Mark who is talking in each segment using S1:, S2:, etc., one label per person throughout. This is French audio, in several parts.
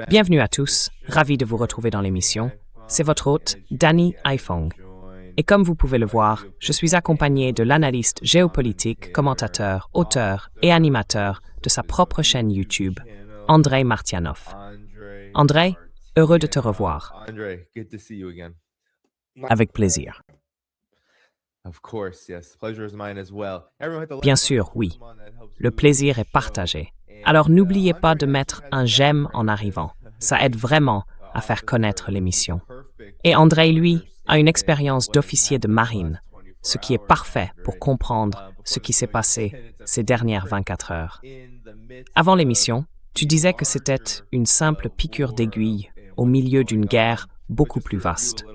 S1: Bienvenue à tous, ravi de vous retrouver dans l'émission. C'est votre hôte, Danny Aifong. Et comme vous pouvez le voir, je suis accompagné de l'analyste géopolitique, commentateur, auteur et animateur de sa propre chaîne YouTube, Andrei Martianov. Andrei, heureux de te revoir. Avec plaisir. Bien sûr, oui. Le plaisir est partagé. Alors n'oubliez pas de mettre un j'aime en arrivant. Ça aide vraiment à faire connaître l'émission. Et Andrei, lui, a une expérience d'officier de marine, ce qui est parfait pour comprendre ce qui s'est passé ces dernières 24 heures. Avant l'émission, tu disais que c'était une simple piqûre d'aiguille au milieu d'une guerre beaucoup plus vaste.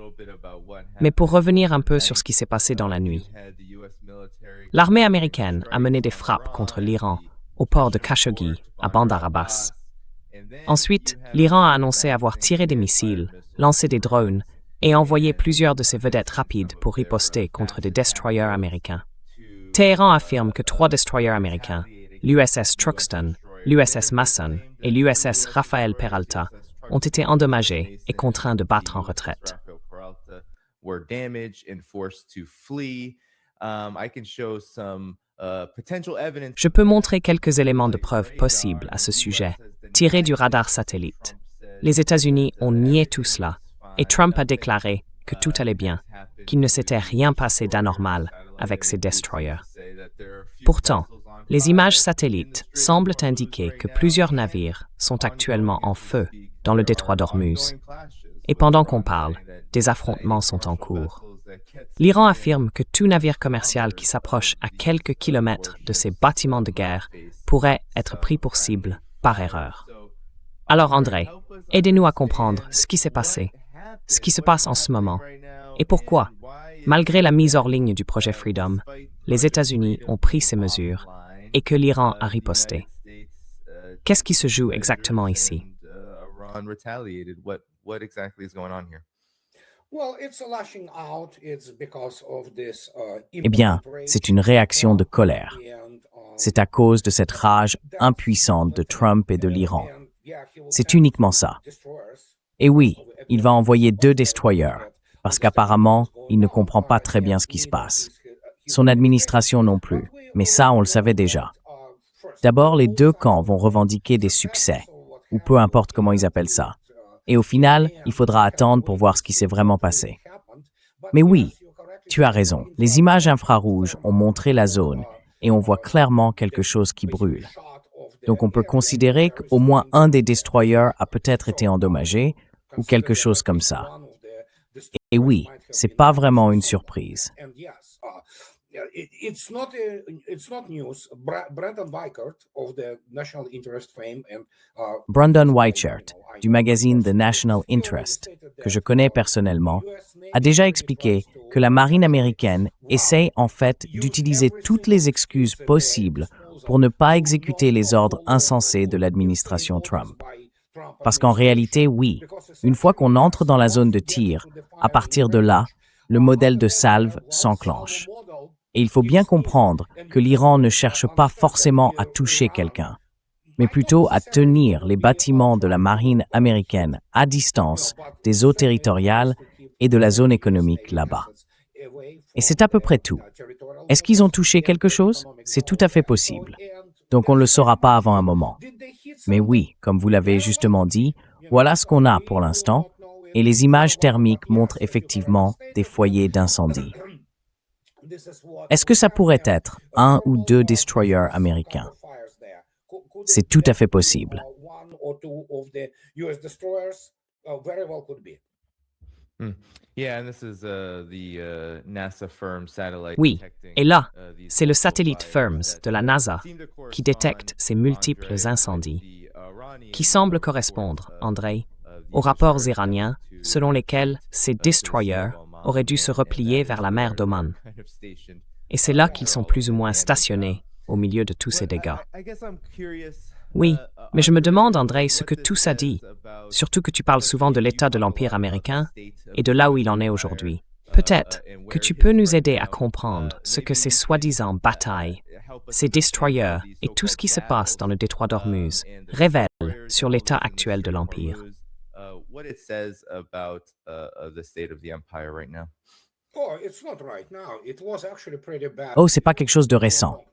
S1: Mais pour revenir un peu sur ce qui s'est passé dans la nuit, l'armée américaine a mené des frappes contre l'Iran au port de Khashoggi, à Bandar Abbas. Ensuite, l'Iran a annoncé avoir tiré des missiles, lancé des drones et envoyé plusieurs de ses vedettes rapides pour riposter contre des destroyers américains. Téhéran affirme que 3 destroyers américains, l'USS Truxtun, l'USS Mason et l'USS Rafael Peralta, ont été endommagés et contraints de battre en retraite. Je peux montrer quelques éléments de preuve possibles à ce sujet, tirés du radar satellite. Les États-Unis ont nié tout cela, et Trump a déclaré que tout allait bien, qu'il ne s'était rien passé d'anormal avec ses destroyers. Pourtant, les images satellites semblent indiquer que plusieurs navires sont actuellement en feu dans le détroit d'Ormuz. Et pendant qu'on parle, des affrontements sont en cours. L'Iran affirme que tout navire commercial qui s'approche à quelques kilomètres de ces bâtiments de guerre pourrait être pris pour cible par erreur. Alors Andrei, aidez-nous à comprendre ce qui s'est passé, ce qui se passe en ce moment, et pourquoi, malgré la mise hors ligne du projet Freedom, les États-Unis ont pris ces mesures et que l'Iran a riposté. Qu'est-ce qui se joue exactement ici?
S2: Eh bien, c'est une réaction de colère. C'est à cause de cette rage impuissante de Trump et de l'Iran. C'est uniquement ça. Et oui, il va envoyer 2 destroyers, parce qu'apparemment, il ne comprend pas très bien ce qui se passe. Son administration non plus, mais ça, on le savait déjà. D'abord, les 2 camps vont revendiquer des succès, ou peu importe comment ils appellent ça. Et au final, il faudra attendre pour voir ce qui s'est vraiment passé. Mais oui, tu as raison. Les images infrarouges ont montré la zone et on voit clairement quelque chose qui brûle. Donc on peut considérer qu'au moins un des destroyers a peut-être été endommagé ou quelque chose comme ça. Et oui, c'est pas vraiment une surprise. Brandon Weichert, du magazine The National Interest, que je connais personnellement, a déjà expliqué que la marine américaine essaie en fait d'utiliser toutes les excuses possibles pour ne pas exécuter les ordres insensés de l'administration Trump. Parce qu'en réalité, oui, une fois qu'on entre dans la zone de tir, à partir de là, le modèle de salve s'enclenche. Et il faut bien comprendre que l'Iran ne cherche pas forcément à toucher quelqu'un, mais plutôt à tenir les bâtiments de la marine américaine à distance des eaux territoriales et de la zone économique là-bas. Et c'est à peu près tout. Est-ce qu'ils ont touché quelque chose? C'est tout à fait possible. Donc on ne le saura pas avant un moment. Mais oui, comme vous l'avez justement dit, voilà ce qu'on a pour l'instant, et les images thermiques montrent effectivement des foyers d'incendie. Est-ce que ça pourrait être 1 ou 2 destroyers américains? C'est tout à fait possible.
S1: Oui, et là, c'est le satellite FIRMS de la NASA qui détecte ces multiples incendies, qui semblent correspondre, Andrei, aux rapports iraniens selon lesquels ces destroyers auraient dû se replier vers la mer d'Oman. Et c'est là qu'ils sont plus ou moins stationnés au milieu de tous ces dégâts. Oui, mais je me demande, Andrei, ce que tout ça dit, surtout que tu parles souvent de l'état de l'Empire américain et de là où il en est aujourd'hui. Peut-être que tu peux nous aider à comprendre ce que ces soi-disant batailles, ces destroyers et tout ce qui se passe dans le détroit d'Ormuz révèlent sur l'état actuel de l'Empire.
S2: Oh, c'est pas quelque chose de récent.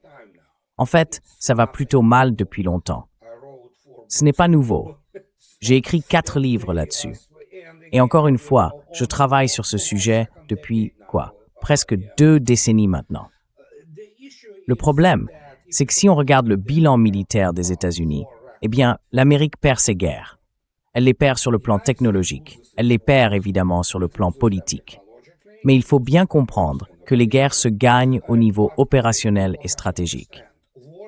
S2: En fait, ça va plutôt mal depuis longtemps. Ce n'est pas nouveau. J'ai écrit 4 livres là-dessus. Et encore une fois, je travaille sur ce sujet depuis, presque 2 décennies maintenant. Le problème, c'est que si on regarde le bilan militaire des États-Unis, eh bien, l'Amérique perd ses guerres. Elle les perd sur le plan technologique. Elle les perd évidemment sur le plan politique. Mais il faut bien comprendre que les guerres se gagnent au niveau opérationnel et stratégique.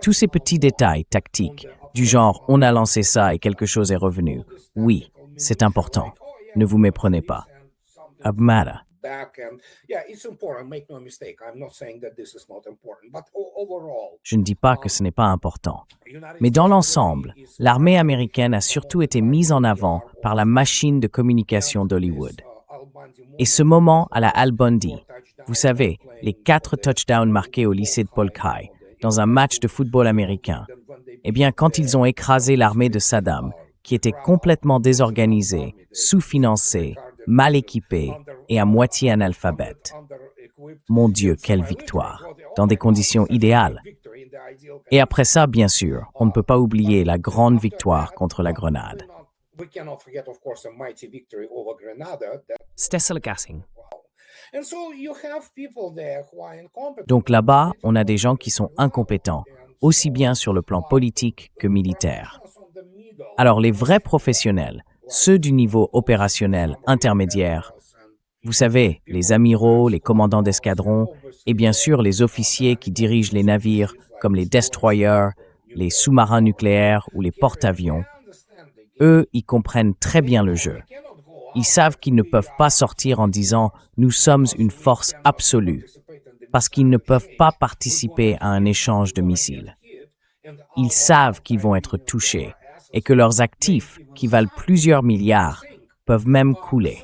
S2: Tous ces petits détails tactiques, du genre « on a lancé ça et quelque chose est revenu », oui, c'est important. Ne vous méprenez pas. Abmada. Je ne dis pas que ce n'est pas important. Mais dans l'ensemble, l'armée américaine a surtout été mise en avant par la machine de communication d'Hollywood. Et ce moment à la Al Bundy, vous savez, les 4 touchdowns marqués au lycée de Polk High, dans un match de football américain, eh bien, quand ils ont écrasé l'armée de Saddam, qui était complètement désorganisée, sous-financée, mal équipée et à moitié analphabète. Mon Dieu, quelle victoire, dans des conditions idéales. Et après ça, bien sûr, on ne peut pas oublier la grande victoire contre la Grenade.
S1: C'était le gassing.
S2: Donc là-bas, on a des gens qui sont incompétents, aussi bien sur le plan politique que militaire. Alors les vrais professionnels, ceux du niveau opérationnel intermédiaire, vous savez, les amiraux, les commandants d'escadron, et bien sûr les officiers qui dirigent les navires comme les destroyers, les sous-marins nucléaires ou les porte-avions, eux, ils comprennent très bien le jeu. Ils savent qu'ils ne peuvent pas sortir en disant « nous sommes une force absolue », parce qu'ils ne peuvent pas participer à un échange de missiles. Ils savent qu'ils vont être touchés et que leurs actifs, qui valent plusieurs milliards, peuvent même couler.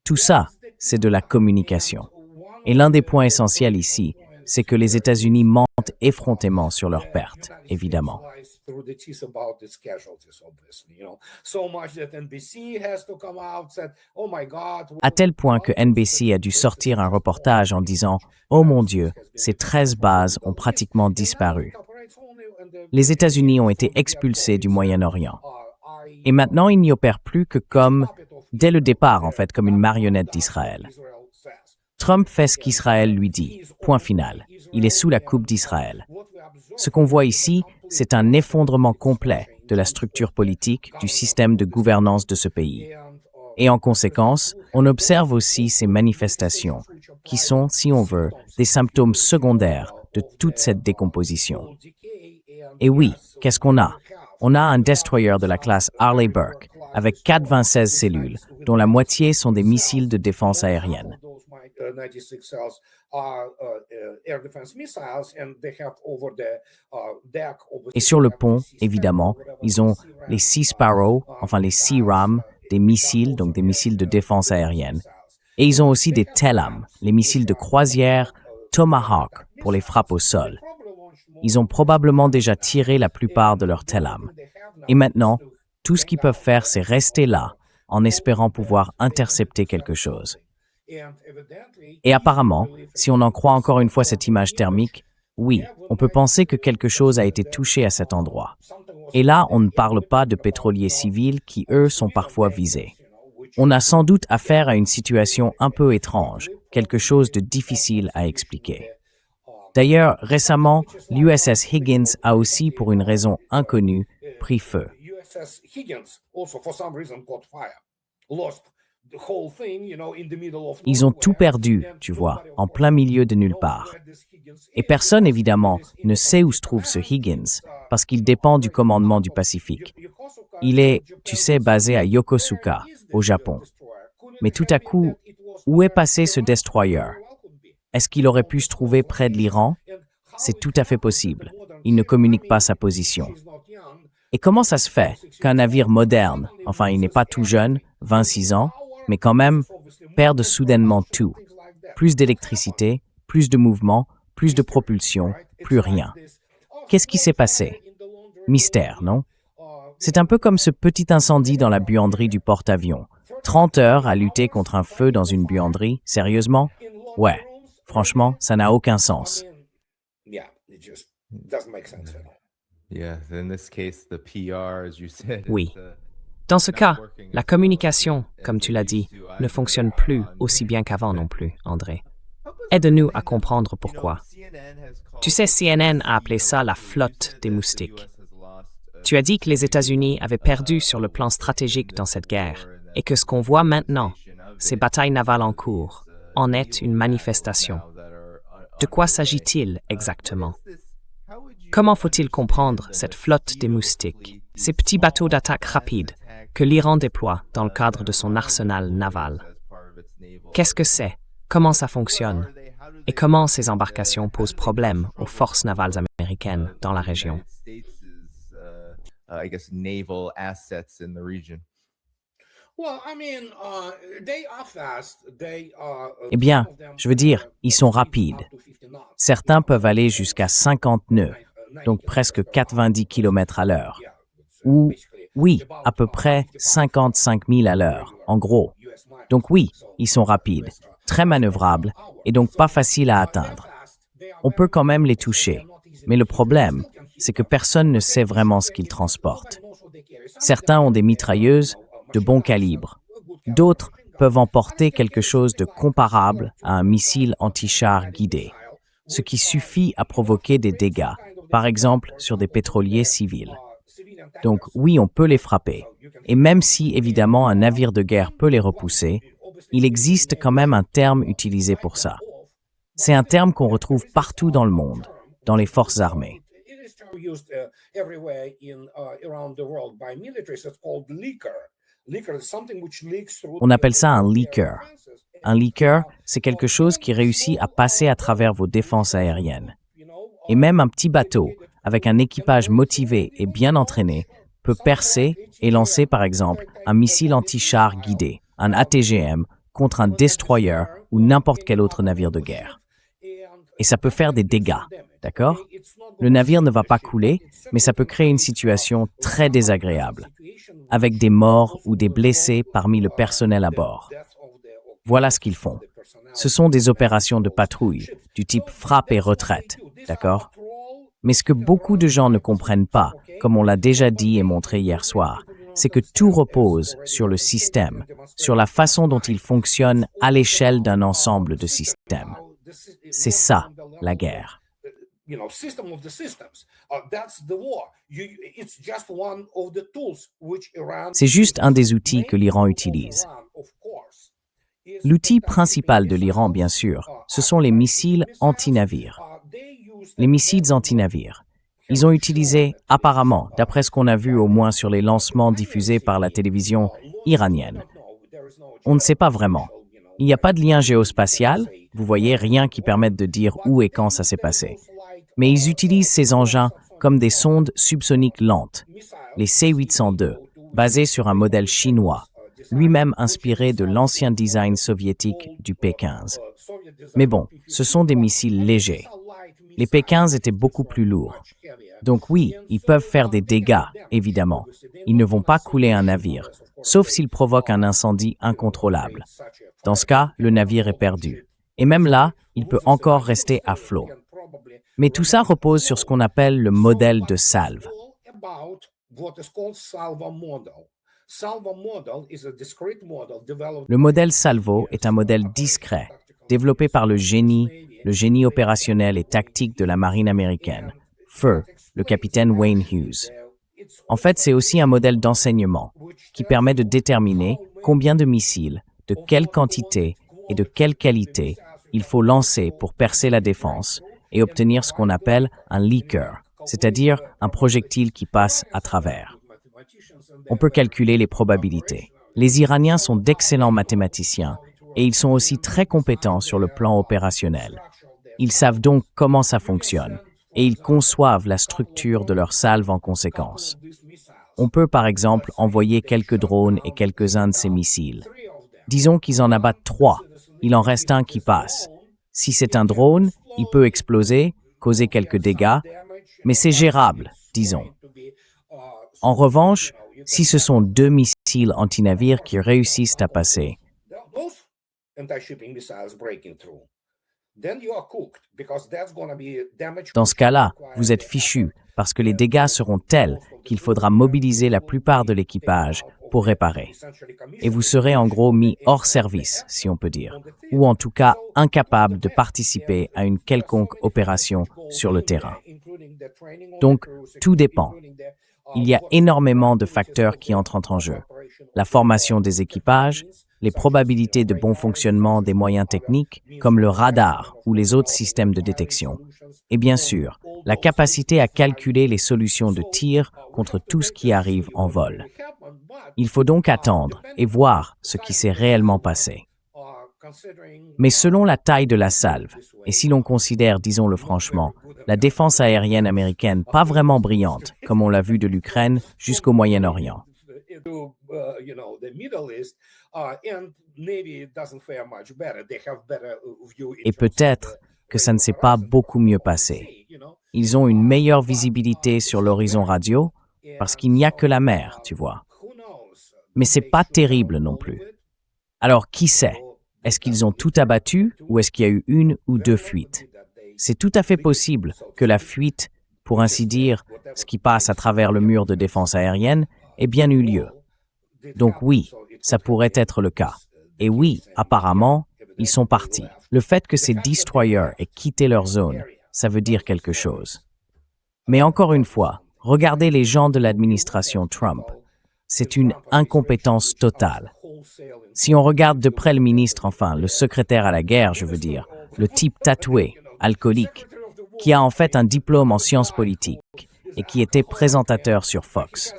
S2: Tout ça, c'est de la communication. Et l'un des points essentiels ici, c'est que les États-Unis mentent effrontément sur leurs pertes, évidemment. À tel point que NBC a dû sortir un reportage en disant « Oh mon Dieu, ces 13 bases ont pratiquement disparu. » Les États-Unis ont été expulsés du Moyen-Orient. Et maintenant, ils n'y opèrent plus que dès le départ, en fait, comme une marionnette d'Israël. Trump fait ce qu'Israël lui dit. Point final. Il est sous la coupe d'Israël. Ce qu'on voit ici, c'est un effondrement complet de la structure politique, du système de gouvernance de ce pays. Et en conséquence, on observe aussi ces manifestations, qui sont, si on veut, des symptômes secondaires de toute cette décomposition. Et oui, qu'est-ce qu'on a? On a un destroyer de la classe Arleigh Burke, avec 96 cellules, dont la moitié sont des missiles de défense aérienne. Et sur le pont, évidemment, ils ont les Sea Sparrow, enfin les Sea Ram, des missiles, donc des missiles de défense aérienne. Et ils ont aussi des TELAM, les missiles de croisière Tomahawk pour les frappes au sol. Ils ont probablement déjà tiré la plupart de leurs TELAM. Et maintenant, tout ce qu'ils peuvent faire, c'est rester là, en espérant pouvoir intercepter quelque chose. Et apparemment, si on en croit encore une fois cette image thermique, oui, on peut penser que quelque chose a été touché à cet endroit. Et là, on ne parle pas de pétroliers civils qui, eux, sont parfois visés. On a sans doute affaire à une situation un peu étrange, quelque chose de difficile à expliquer. D'ailleurs, récemment, l'USS Higgins a aussi, pour une raison inconnue, pris feu. Ils ont tout perdu, tu vois, en plein milieu de nulle part. Et personne, évidemment, ne sait où se trouve ce Higgins, parce qu'il dépend du commandement du Pacifique. Il est, tu sais, basé à Yokosuka, au Japon. Mais tout à coup, où est passé ce destroyer? Est-ce qu'il aurait pu se trouver près de l'Iran? C'est tout à fait possible. Il ne communique pas sa position. Et comment ça se fait qu'un navire moderne, enfin il n'est pas tout jeune, 26 ans, mais quand même, perde soudainement tout? Plus d'électricité, plus de mouvement, plus de propulsion, plus rien. Qu'est-ce qui s'est passé? Mystère, non? C'est un peu comme ce petit incendie dans la buanderie du porte-avions. 30 heures à lutter contre un feu dans une buanderie, sérieusement? Ouais, franchement, ça n'a aucun sens.
S1: Oui. Dans ce cas, la communication, comme tu l'as dit, ne fonctionne plus aussi bien qu'avant non plus, André. Aide-nous à comprendre pourquoi. Tu sais, CNN a appelé ça la flotte des moustiques. Tu as dit que les États-Unis avaient perdu sur le plan stratégique dans cette guerre et que ce qu'on voit maintenant, ces batailles navales en cours, en est une manifestation. De quoi s'agit-il exactement? Comment faut-il comprendre cette flotte des moustiques, ces petits bateaux d'attaque rapides que l'Iran déploie dans le cadre de son arsenal naval? Qu'est-ce que c'est? Comment ça fonctionne? Et comment ces embarcations posent problème aux forces navales américaines dans la région?
S2: Eh bien, je veux dire, ils sont rapides. Certains peuvent aller jusqu'à 50 nœuds, donc presque 90 km à l'heure. Ou, oui, à peu près 55 000 à l'heure, en gros. Donc oui, ils sont rapides, très manœuvrables et donc pas faciles à atteindre. On peut quand même les toucher, mais le problème, c'est que personne ne sait vraiment ce qu'ils transportent. Certains ont des mitrailleuses de bon calibre. D'autres peuvent emporter quelque chose de comparable à un missile anti-char guidé, ce qui suffit à provoquer des dégâts, par exemple sur des pétroliers civils. Donc oui, on peut les frapper. Et même si, évidemment, un navire de guerre peut les repousser, il existe quand même un terme utilisé pour ça. C'est un terme qu'on retrouve partout dans le monde, dans les forces armées. On appelle ça un leaker. Un leaker, c'est quelque chose qui réussit à passer à travers vos défenses aériennes. Et même un petit bateau, avec un équipage motivé et bien entraîné, peut percer et lancer par exemple un missile anti-char guidé, un ATGM, contre un destroyer ou n'importe quel autre navire de guerre. Et ça peut faire des dégâts, d'accord? Le navire ne va pas couler, mais ça peut créer une situation très désagréable, avec des morts ou des blessés parmi le personnel à bord. Voilà ce qu'ils font. Ce sont des opérations de patrouille, du type frappe et retraite, d'accord? Mais ce que beaucoup de gens ne comprennent pas, comme on l'a déjà dit et montré hier soir, c'est que tout repose sur le système, sur la façon dont il fonctionne à l'échelle d'un ensemble de systèmes. C'est ça, la guerre. C'est juste un des outils que l'Iran utilise. L'outil principal de l'Iran, bien sûr, ce sont les missiles anti-navires. Les missiles anti-navires. Ils ont utilisé, apparemment, d'après ce qu'on a vu au moins sur les lancements diffusés par la télévision iranienne. On ne sait pas vraiment. Il n'y a pas de lien géospatial, vous voyez, rien qui permette de dire où et quand ça s'est passé. Mais ils utilisent ces engins comme des sondes subsoniques lentes, les C-802, basées sur un modèle chinois, lui-même inspiré de l'ancien design soviétique du P-15. Mais bon, ce sont des missiles légers. Les P-15 étaient beaucoup plus lourds. Donc oui, ils peuvent faire des dégâts, évidemment. Ils ne vont pas couler un navire, sauf s'ils provoquent un incendie incontrôlable. Dans ce cas, le navire est perdu. Et même là, il peut encore rester à flot. Mais tout ça repose sur ce qu'on appelle le modèle de salve. Le modèle Salvo est un modèle discret, développé par le génie opérationnel et tactique de la marine américaine, FER, le capitaine Wayne Hughes. En fait, c'est aussi un modèle d'enseignement qui permet de déterminer combien de missiles, de quelle quantité et de quelle qualité il faut lancer pour percer la défense et obtenir ce qu'on appelle un leaker, c'est-à-dire un projectile qui passe à travers. On peut calculer les probabilités. Les Iraniens sont d'excellents mathématiciens et ils sont aussi très compétents sur le plan opérationnel. Ils savent donc comment ça fonctionne et ils conçoivent la structure de leur salve en conséquence. On peut par exemple envoyer quelques drones et quelques-uns de ces missiles. Disons qu'ils en abattent 3 il en reste un qui passe. Si c'est un drone, il peut exploser, causer quelques dégâts, mais c'est gérable, disons. En revanche, si ce sont 2 missiles anti-navires qui réussissent à passer, dans ce cas-là, vous êtes fichu parce que les dégâts seront tels qu'il faudra mobiliser la plupart de l'équipage pour réparer. Et vous serez en gros mis hors service, si on peut dire, ou en tout cas incapable de participer à une quelconque opération sur le terrain. Donc, tout dépend. Il y a énormément de facteurs qui entrent en jeu. La formation des équipages, les probabilités de bon fonctionnement des moyens techniques, comme le radar ou les autres systèmes de détection, et bien sûr, la capacité à calculer les solutions de tir contre tout ce qui arrive en vol. Il faut donc attendre et voir ce qui s'est réellement passé. Mais selon la taille de la salve, et si l'on considère, disons-le franchement, la défense aérienne américaine pas vraiment brillante, comme on l'a vu de l'Ukraine jusqu'au Moyen-Orient. Et peut-être que ça ne s'est pas beaucoup mieux passé. Ils ont une meilleure visibilité sur l'horizon radio parce qu'il n'y a que la mer, tu vois. Mais c'est pas terrible non plus. Alors qui sait? Est-ce qu'ils ont tout abattu ou est-ce qu'il y a eu 1 ou 2 fuites? C'est tout à fait possible que la fuite, pour ainsi dire, ce qui passe à travers le mur de défense aérienne, ait bien eu lieu. Donc oui, ça pourrait être le cas. Et oui, apparemment, ils sont partis. Le fait que ces destroyers aient quitté leur zone, ça veut dire quelque chose. Mais encore une fois, regardez les gens de l'administration Trump. C'est une incompétence totale. Si on regarde de près le ministre, enfin, le secrétaire à la guerre, je veux dire, le type tatoué, alcoolique, qui a en fait un diplôme en sciences politiques et qui était présentateur sur Fox.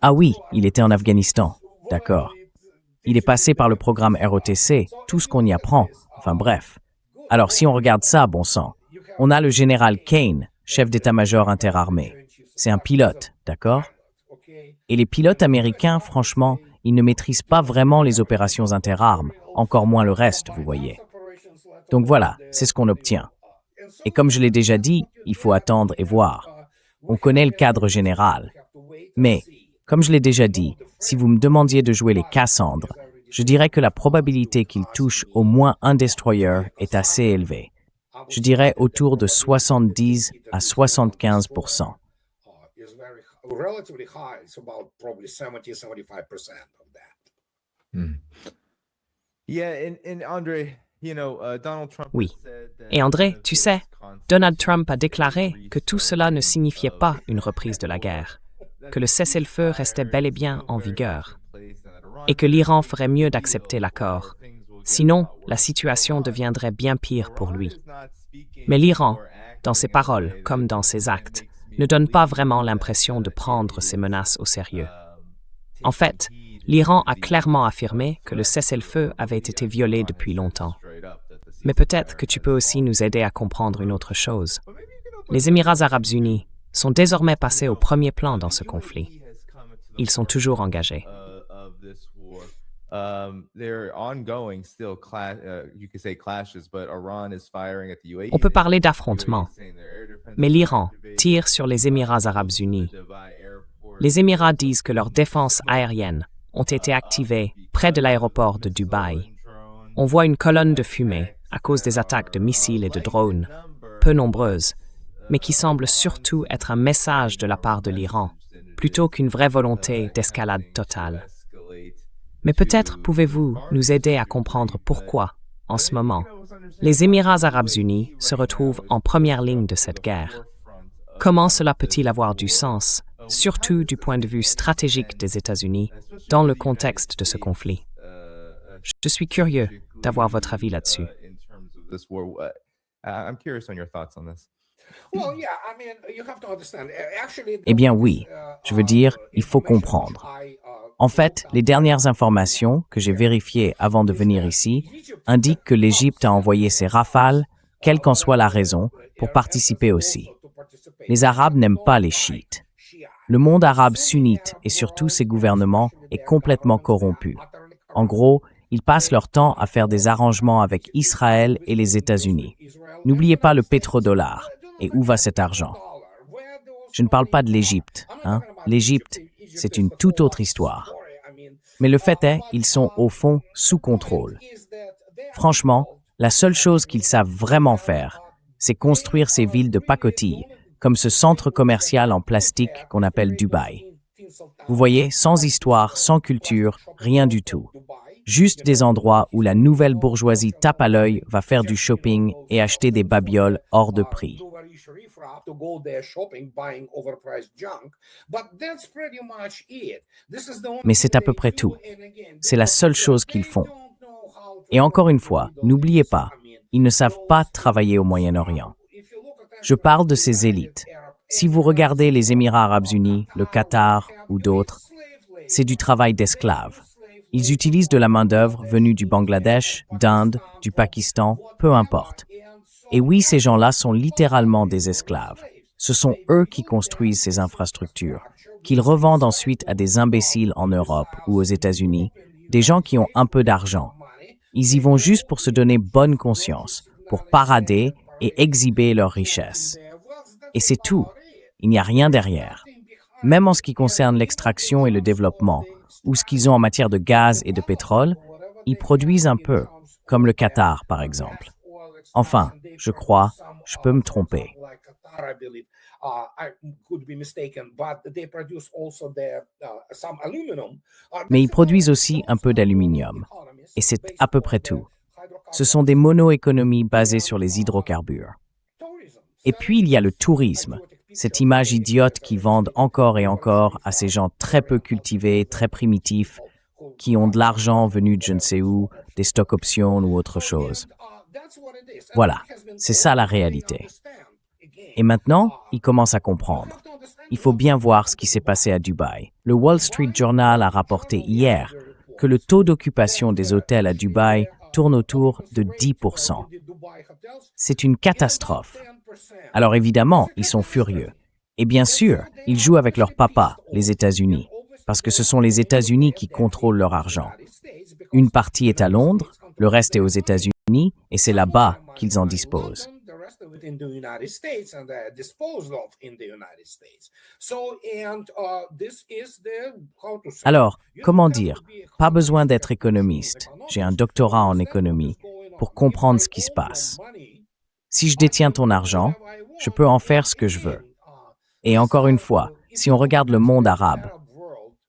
S2: Ah oui, il était en Afghanistan, d'accord. Il est passé par le programme ROTC, tout ce qu'on y apprend, enfin bref. Alors si on regarde ça, bon sang, on a le général Kane, chef d'état-major interarmé. C'est un pilote, d'accord? Et les pilotes américains, franchement, ils ne maîtrisent pas vraiment les opérations interarmes, encore moins le reste, vous voyez. Donc voilà, c'est ce qu'on obtient. Et comme je l'ai déjà dit, il faut attendre et voir. On connaît le cadre général. Mais, comme je l'ai déjà dit, si vous me demandiez de jouer les Cassandres, je dirais que la probabilité qu'ils touchent au moins un destroyer est assez élevée. Je dirais autour de 70 à 75%.
S1: Oui. Et André, tu sais, Donald Trump a déclaré que tout cela ne signifiait pas une reprise de la guerre, que le cessez-le-feu restait bel et bien en vigueur, et que l'Iran ferait mieux d'accepter l'accord. Sinon, la situation deviendrait bien pire pour lui. Mais l'Iran, dans ses paroles comme dans ses actes, ne donne pas vraiment l'impression de prendre ces menaces au sérieux. En fait, l'Iran a clairement affirmé que le cessez-le-feu avait été violé depuis longtemps. Mais peut-être que tu peux aussi nous aider à comprendre une autre chose. Les Émirats arabes unis sont désormais passés au premier plan dans ce conflit. Ils sont toujours engagés. On peut parler d'affrontements, mais l'Iran tire sur les Émirats arabes unis. Les Émirats disent que leurs défenses aériennes ont été activées près de l'aéroport de Dubaï. On voit une colonne de fumée à cause des attaques de missiles et de drones, peu nombreuses, mais qui semblent surtout être un message de la part de l'Iran, plutôt qu'une vraie volonté d'escalade totale. Mais peut-être pouvez-vous nous aider à comprendre pourquoi, en ce moment, les Émirats arabes unis se retrouvent en première ligne de cette guerre. Comment cela peut-il avoir du sens, surtout du point de vue stratégique des États-Unis, dans le contexte de ce conflit? Je suis curieux d'avoir votre avis là-dessus.
S2: Eh bien oui, je veux dire, il faut comprendre. En fait, les dernières informations que j'ai vérifiées avant de venir ici indiquent que l'Égypte a envoyé ses rafales, quelle qu'en soit la raison, pour participer aussi. Les Arabes n'aiment pas les chiites. Le monde arabe sunnite et surtout ses gouvernements est complètement corrompu. En gros, ils passent leur temps à faire des arrangements avec Israël et les États-Unis. N'oubliez pas le pétrodollar. Et où va cet argent? Je ne parle pas de l'Égypte. L'Égypte, c'est une toute autre histoire. Mais le fait est, ils sont au fond sous contrôle. Franchement, la seule chose qu'ils savent vraiment faire, c'est construire ces villes de pacotille, comme ce centre commercial en plastique qu'on appelle Dubaï. Vous voyez, sans histoire, sans culture, rien du tout. Juste des endroits où la nouvelle bourgeoisie tape à l'œil, va faire du shopping et acheter des babioles hors de prix. Mais c'est à peu près tout. C'est la seule chose qu'ils font. Et encore une fois, n'oubliez pas, ils ne savent pas travailler au Moyen-Orient. Je parle de ces élites. Si vous regardez les Émirats arabes unis, le Qatar ou d'autres, c'est du travail d'esclaves. Ils utilisent de la main-d'œuvre venue du Bangladesh, d'Inde, du Pakistan, peu importe. Et oui, ces gens-là sont littéralement des esclaves. Ce sont eux qui construisent ces infrastructures, qu'ils revendent ensuite à des imbéciles en Europe ou aux États-Unis, des gens qui ont un peu d'argent. Ils y vont juste pour se donner bonne conscience, pour parader et exhiber leur richesse. Et c'est tout. Il n'y a rien derrière. Même en ce qui concerne l'extraction et le développement, ou ce qu'ils ont en matière de gaz et de pétrole, ils produisent un peu, comme le Qatar par exemple. Enfin, je crois, je peux me tromper. Mais ils produisent aussi un peu d'aluminium. Et c'est à peu près tout. Ce sont des mono-économies basées sur les hydrocarbures. Et puis il y a le tourisme, cette image idiote qu'ils vendent encore et encore à ces gens très peu cultivés, très primitifs, qui ont de l'argent venu de je ne sais où, des stock options ou autre chose. Voilà, c'est ça la réalité. Et maintenant, ils commencent à comprendre. Il faut bien voir ce qui s'est passé à Dubaï. Le Wall Street Journal a rapporté hier que le taux d'occupation des hôtels à Dubaï tourne autour de 10%. C'est une catastrophe. Alors évidemment, ils sont furieux. Et bien sûr, ils jouent avec leur papa, les États-Unis, parce que ce sont les États-Unis qui contrôlent leur argent. Une partie est à Londres, le reste est aux États-Unis, et c'est là-bas qu'ils en disposent. Alors, comment dire? Pas besoin d'être économiste. J'ai un doctorat en économie pour comprendre ce qui se passe. Si je détiens ton argent, je peux en faire ce que je veux. Et encore une fois, si on regarde le monde arabe,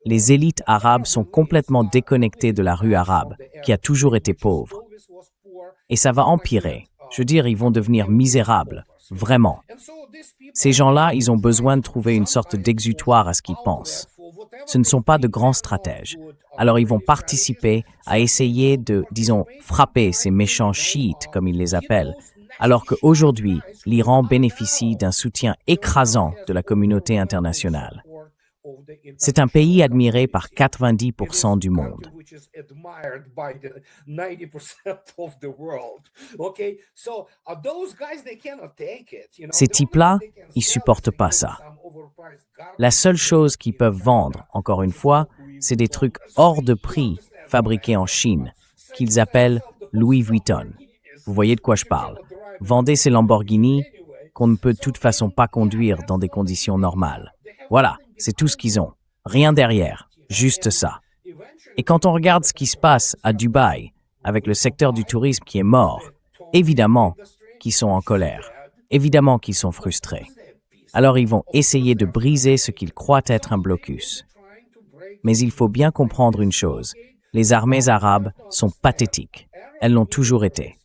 S2: les élites arabes sont complètement déconnectées de la rue arabe, qui a toujours été pauvre. Et ça va empirer. Je veux dire, ils vont devenir misérables, vraiment. Ces gens-là, ils ont besoin de trouver une sorte d'exutoire à ce qu'ils pensent. Ce ne sont pas de grands stratèges. Alors ils vont participer à essayer de, disons, frapper ces méchants chiites, comme ils les appellent, alors qu'aujourd'hui, l'Iran bénéficie d'un soutien écrasant de la communauté internationale. C'est un pays admiré par 90% du monde. Ces types-là, ils supportent pas ça. La seule chose qu'ils peuvent vendre, encore une fois, c'est des trucs hors de prix, fabriqués en Chine, qu'ils appellent Louis Vuitton. Vous voyez de quoi je parle. Vendez ces Lamborghini qu'on ne peut de toute façon pas conduire dans des conditions normales. Voilà, c'est tout ce qu'ils ont. Rien derrière, juste ça. Et quand on regarde ce qui se passe à Dubaï, avec le secteur du tourisme qui est mort, évidemment qu'ils sont en colère, évidemment qu'ils sont frustrés. Alors ils vont essayer de briser ce qu'ils croient être un blocus. Mais il faut bien comprendre une chose, les armées arabes sont pathétiques. Elles l'ont toujours été.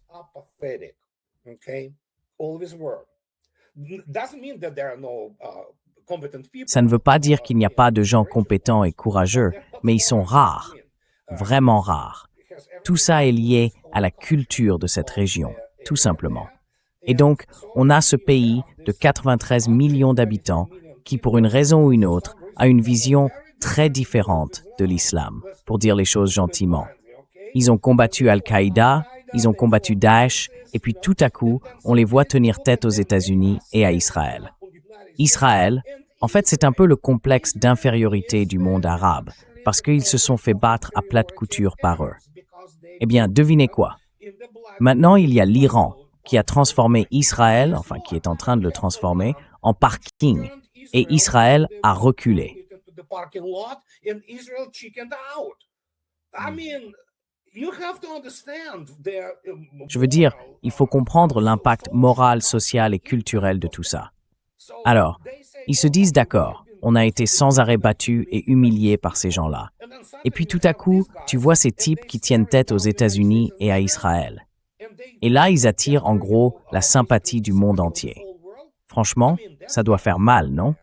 S2: Ça ne veut pas dire qu'il n'y a pas de gens compétents et courageux, mais ils sont rares, vraiment rares. Tout ça est lié à la culture de cette région, tout simplement. Et donc, on a ce pays de 93 millions d'habitants qui, pour une raison ou une autre, a une vision très différente de l'islam, pour dire les choses gentiment. Ils ont combattu Al-Qaïda, ils ont combattu Daesh, et puis tout à coup, on les voit tenir tête aux États-Unis et à Israël. Israël, En fait, c'est un peu le complexe d'infériorité du monde arabe, parce qu'ils se sont fait battre à plate couture par eux. Eh bien, devinez quoi? Maintenant, il y a l'Iran, qui a transformé Israël, enfin qui est en train de le transformer, en parking, et Israël a reculé. Je veux dire, il faut comprendre l'impact moral, social et culturel de tout ça. Alors, ils se disent d'accord, on a été sans arrêt battus et humiliés par ces gens-là. Et puis tout à coup, tu vois ces types qui tiennent tête aux États-Unis et à Israël. Et là, ils attirent en gros la sympathie du monde entier. Franchement, ça doit faire mal, non?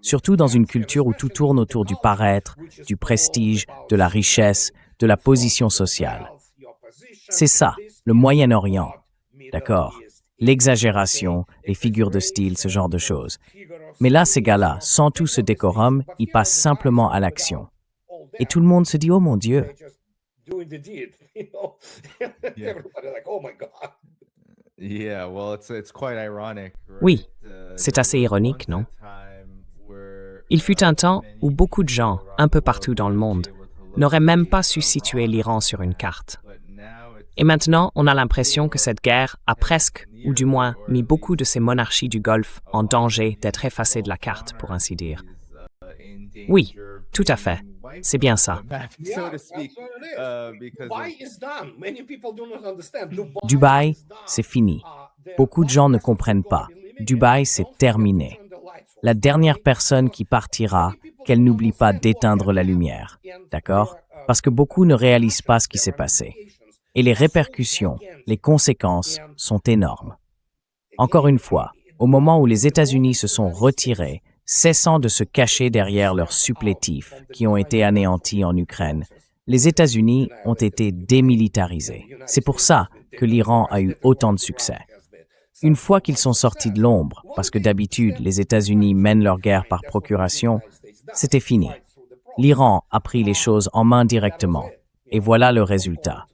S2: Surtout dans une culture où tout tourne autour du paraître, du prestige, de la richesse, de la position sociale. C'est ça, le Moyen-Orient. D'accord? L'exagération, les figures de style, ce genre de choses. Mais là, ces gars-là, sans tout ce décorum, ils passent simplement à l'action. Et tout le monde se dit « Oh mon Dieu !»
S1: Oui, c'est assez ironique, non? Il fut un temps où beaucoup de gens, un peu partout dans le monde, n'auraient même pas su situer l'Iran sur une carte. Et maintenant, on a l'impression que cette guerre a presque, ou du moins, mis beaucoup de ces monarchies du Golfe en danger d'être effacées de la carte, pour ainsi dire. Oui, tout à fait. C'est bien ça.
S2: Dubaï, c'est fini. Beaucoup de gens ne comprennent pas. Dubaï, c'est terminé. La dernière personne qui partira, qu'elle n'oublie pas d'éteindre la lumière. D'accord? Parce que beaucoup ne réalisent pas ce qui s'est passé. Et les répercussions, les conséquences sont énormes. Encore une fois, au moment où les États-Unis se sont retirés, cessant de se cacher derrière leurs supplétifs qui ont été anéantis en Ukraine, les États-Unis ont été démilitarisés. C'est pour ça que l'Iran a eu autant de succès. Une fois qu'ils sont sortis de l'ombre, parce que d'habitude les États-Unis mènent leur guerre par procuration, c'était fini. L'Iran a pris les choses en main directement. Et voilà le résultat.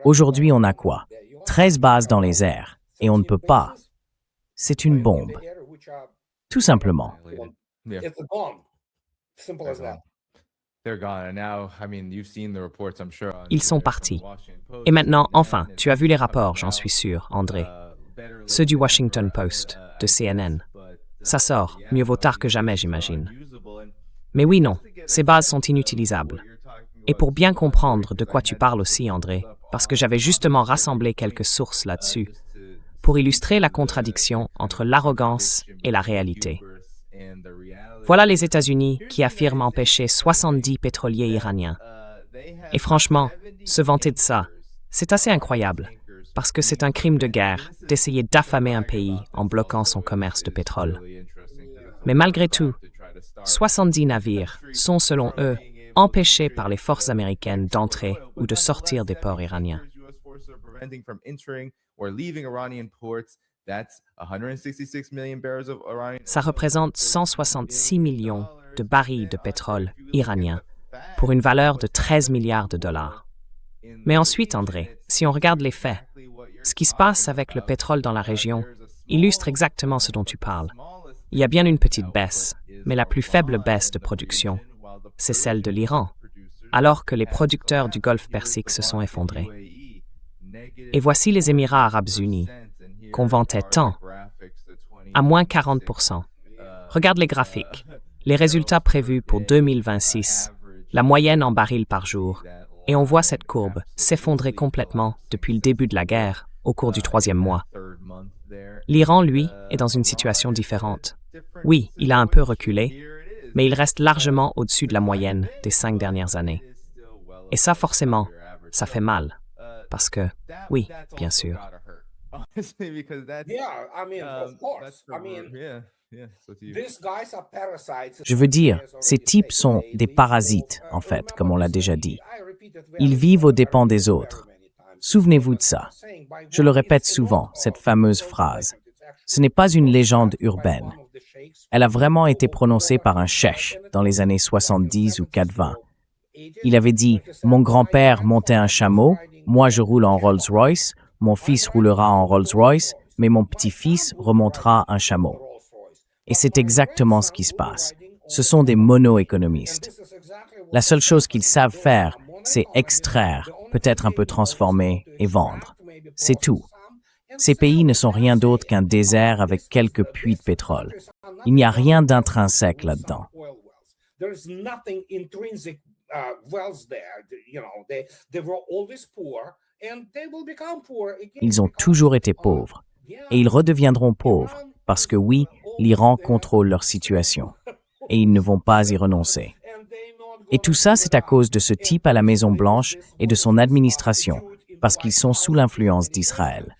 S2: Aujourd'hui, on a quoi? 13 bases dans les airs. Et on ne peut pas. C'est une bombe. Tout simplement.
S1: Ils sont partis. Et maintenant, enfin, tu as vu les rapports, j'en suis sûr, André. Ceux du Washington Post, de CNN. Ça sort, mieux vaut tard que jamais, j'imagine. Mais oui, non, ces bases sont inutilisables. Et pour bien comprendre de quoi tu parles aussi, André, parce que j'avais justement rassemblé quelques sources là-dessus, pour illustrer la contradiction entre l'arrogance et la réalité. Voilà les États-Unis qui affirment empêcher 70 pétroliers iraniens. Et franchement, se vanter de ça, c'est assez incroyable, parce que c'est un crime de guerre d'essayer d'affamer un pays en bloquant son commerce de pétrole. Mais malgré tout, 70 navires sont, selon eux, empêchés par les forces américaines d'entrer ou de sortir des ports iraniens. Ça représente 166 millions de barils de pétrole iranien pour une valeur de 13 milliards de dollars. Mais ensuite, André, si on regarde les faits, ce qui se passe avec le pétrole dans la région illustre exactement ce dont tu parles. Il y a bien une petite baisse, mais la plus faible baisse de production, c'est celle de l'Iran, alors que les producteurs du Golfe Persique se sont effondrés. Et voici les Émirats arabes unis, qu'on vantait tant, à moins 40%. Regarde les graphiques, les résultats prévus pour 2026, la moyenne en barils par jour, et on voit cette courbe s'effondrer complètement depuis le début de la guerre, au cours du 3e mois. L'Iran, lui, est dans une situation différente. Oui, il a un peu reculé, mais il reste largement au-dessus de la moyenne des 5 dernières années. Et ça, forcément, ça fait mal. Parce que, oui, bien sûr.
S2: Je veux dire, ces types sont des parasites, en fait, comme on l'a déjà dit. Ils vivent aux dépens des autres. Souvenez-vous de ça. Je le répète souvent, cette fameuse phrase. Ce n'est pas une légende urbaine. Elle a vraiment été prononcée par un cheikh dans les années 70 ou 80. Il avait dit « Mon grand-père montait un chameau, moi je roule en Rolls-Royce, mon fils roulera en Rolls-Royce, mais mon petit-fils remontera un chameau. » Et c'est exactement ce qui se passe. Ce sont des mono-économistes. La seule chose qu'ils savent faire, c'est extraire, peut-être un peu transformer et vendre. C'est tout. Ces pays ne sont rien d'autre qu'un désert avec quelques puits de pétrole. Il n'y a rien d'intrinsèque là-dedans. Ils ont toujours été pauvres. Et ils redeviendront pauvres, parce que oui, l'Iran contrôle leur situation. Et ils ne vont pas y renoncer. Et tout ça, c'est à cause de ce type à la Maison-Blanche et de son administration, parce qu'ils sont sous l'influence d'Israël.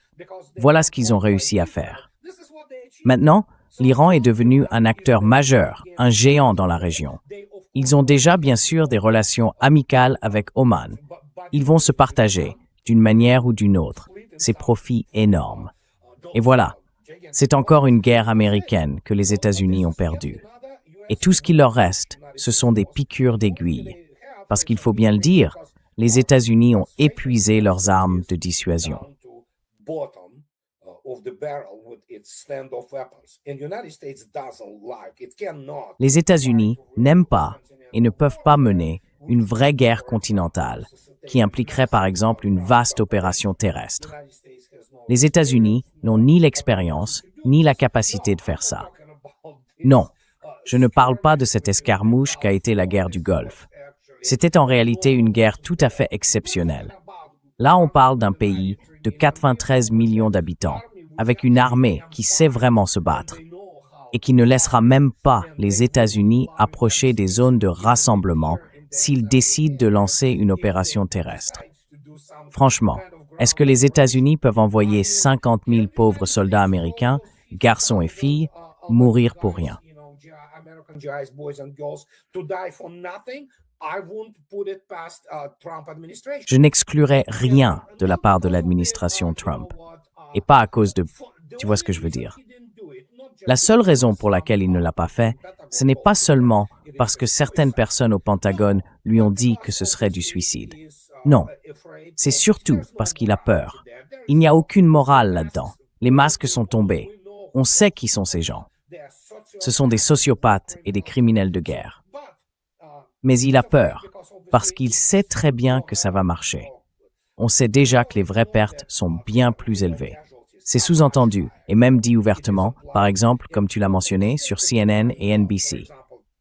S2: Voilà ce qu'ils ont réussi à faire. Maintenant, l'Iran est devenu un acteur majeur, un géant dans la région. Ils ont déjà, bien sûr, des relations amicales avec Oman. Ils vont se partager, d'une manière ou d'une autre, ces profits énormes. Et voilà, c'est encore une guerre américaine que les États-Unis ont perdue. Et tout ce qu'il leur reste, ce sont des piqûres d'aiguilles. Parce qu'il faut bien le dire, les États-Unis ont épuisé leurs armes de dissuasion. Les États-Unis n'aiment pas et ne peuvent pas mener une vraie guerre continentale, qui impliquerait par exemple une vaste opération terrestre. Les États-Unis n'ont ni l'expérience, ni la capacité de faire ça. Non, je ne parle pas de cette escarmouche qu'a été la guerre du Golfe. C'était en réalité une guerre tout à fait exceptionnelle. Là, on parle d'un pays de 93 millions d'habitants, avec une armée qui sait vraiment se battre, et qui ne laissera même pas les États-Unis approcher des zones de rassemblement s'ils décident de lancer une opération terrestre. Franchement, est-ce que les États-Unis peuvent envoyer 50 000 pauvres soldats américains, garçons et filles, mourir pour rien? Je n'exclurais rien de la part de l'administration Trump, et pas à cause de... Tu vois ce que je veux dire? La seule raison pour laquelle il ne l'a pas fait, ce n'est pas seulement parce que certaines personnes au Pentagone lui ont dit que ce serait du suicide. Non, c'est surtout parce qu'il a peur. Il n'y a aucune morale là-dedans. Les masques sont tombés. On sait qui sont ces gens. Ce sont des sociopathes et des criminels de guerre. Mais il a peur, parce qu'il sait très bien que ça va marcher. On sait déjà que les vraies pertes sont bien plus élevées. C'est sous-entendu, et même dit ouvertement, par exemple, comme tu l'as mentionné, sur CNN et NBC.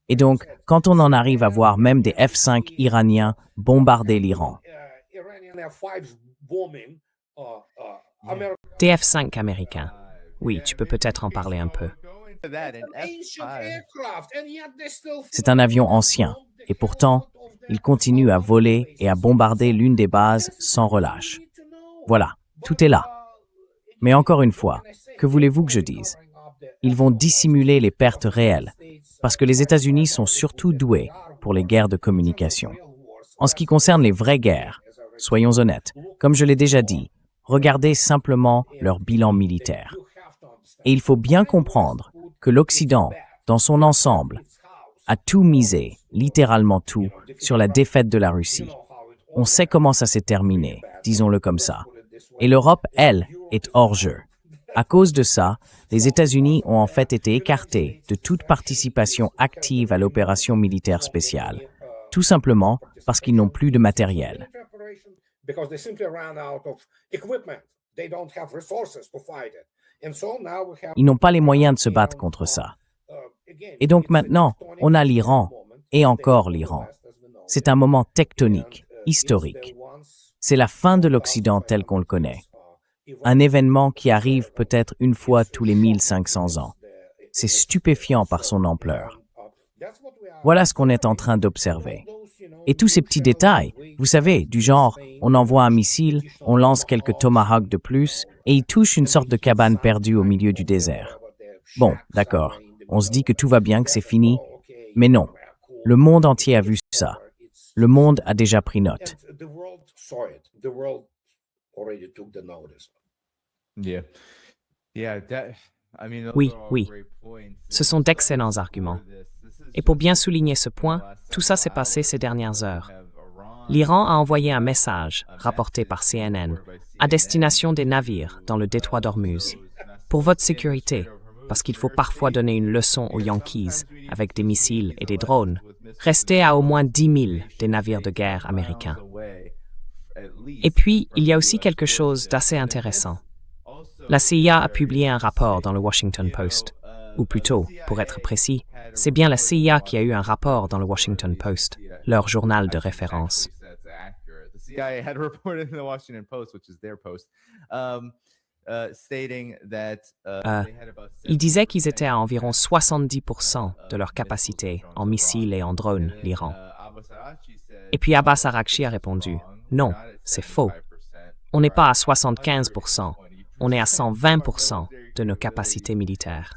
S2: Et donc, quand on en arrive à voir même des F-5 iraniens bombarder l'Iran.
S1: Des F-5 américains. Oui, tu peux peut-être en parler un peu.
S2: C'est un avion ancien, et pourtant, il continue à voler et à bombarder l'une des bases sans relâche. Voilà, tout est là. Mais encore une fois, que voulez-vous que je dise? Ils vont dissimuler les pertes réelles, parce que les États-Unis sont surtout doués pour les guerres de communication. En ce qui concerne les vraies guerres, soyons honnêtes, comme je l'ai déjà dit, regardez simplement leur bilan militaire. Et il faut bien comprendre que l'Occident, dans son ensemble, a tout misé, littéralement tout, sur la défaite de la Russie. On sait comment ça s'est terminé, disons-le comme ça. Et l'Europe, elle, est hors jeu. À cause de ça, les États-Unis ont en fait été écartés de toute participation active à l'opération militaire spéciale, tout simplement parce qu'ils n'ont plus de matériel. Ils n'ont pas les moyens de se battre contre ça. Et donc maintenant, on a l'Iran, et encore l'Iran. C'est un moment tectonique, historique. C'est la fin de l'Occident tel qu'on le connaît. Un événement qui arrive peut-être une fois tous les 1500 ans. C'est stupéfiant par son ampleur. Voilà ce qu'on est en train d'observer. Et tous ces petits détails, vous savez, du genre, on envoie un missile, on lance quelques tomahawks de plus, et il touche une sorte de cabane perdue au milieu du désert. Bon, d'accord, on se dit que tout va bien, que c'est fini, mais non. Le monde entier a vu ça. Le monde a déjà pris note.
S1: Oui, oui. Ce sont d'excellents arguments. Et pour bien souligner ce point, tout ça s'est passé ces dernières heures. L'Iran a envoyé un message, rapporté par CNN, à destination des navires dans le détroit d'Ormuz. Pour votre sécurité, parce qu'il faut parfois donner une leçon aux Yankees avec des missiles et des drones, rester à au moins 10 000 des navires de guerre américains. Et puis, il y a aussi quelque chose d'assez intéressant. La CIA a publié un rapport dans le Washington Post, ou plutôt, pour être précis, c'est bien la CIA qui a eu un rapport dans le Washington Post, leur journal de référence. Il disait qu'ils étaient à environ 70% de leur capacité en missiles et en drones, l'Iran. Et puis Abbas Araghchi a répondu « Non, c'est faux. On n'est pas à 75%, on est à 120% de nos capacités militaires. »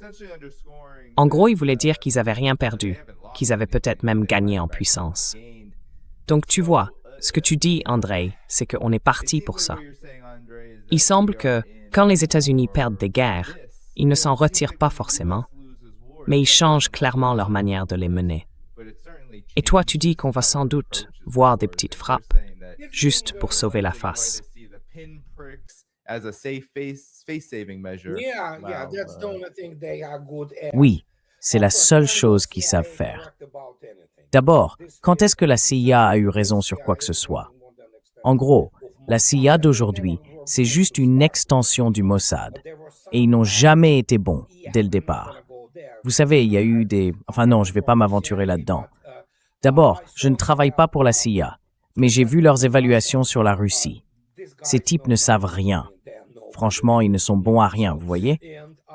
S1: En gros, il voulait dire qu'ils n'avaient rien perdu, qu'ils avaient peut-être même gagné en puissance. Donc tu vois, ce que tu dis, Andrei, c'est qu'on est parti pour ça. Il semble que, quand les États-Unis perdent des guerres, ils ne s'en retirent pas forcément, mais ils changent clairement leur manière de les mener. Et toi, tu dis qu'on va sans doute voir des petites frappes, juste pour sauver la face.
S2: Oui, c'est la seule chose qu'ils savent faire. D'abord, quand est-ce que la CIA a eu raison sur quoi que ce soit? En gros, la CIA d'aujourd'hui, c'est juste une extension du Mossad, et ils n'ont jamais été bons dès le départ. Vous savez, il y a eu des... Enfin non, je ne vais pas m'aventurer là-dedans. D'abord, je ne travaille pas pour la CIA, mais j'ai vu leurs évaluations sur la Russie. Ces types ne savent rien. Franchement, ils ne sont bons à rien, vous voyez?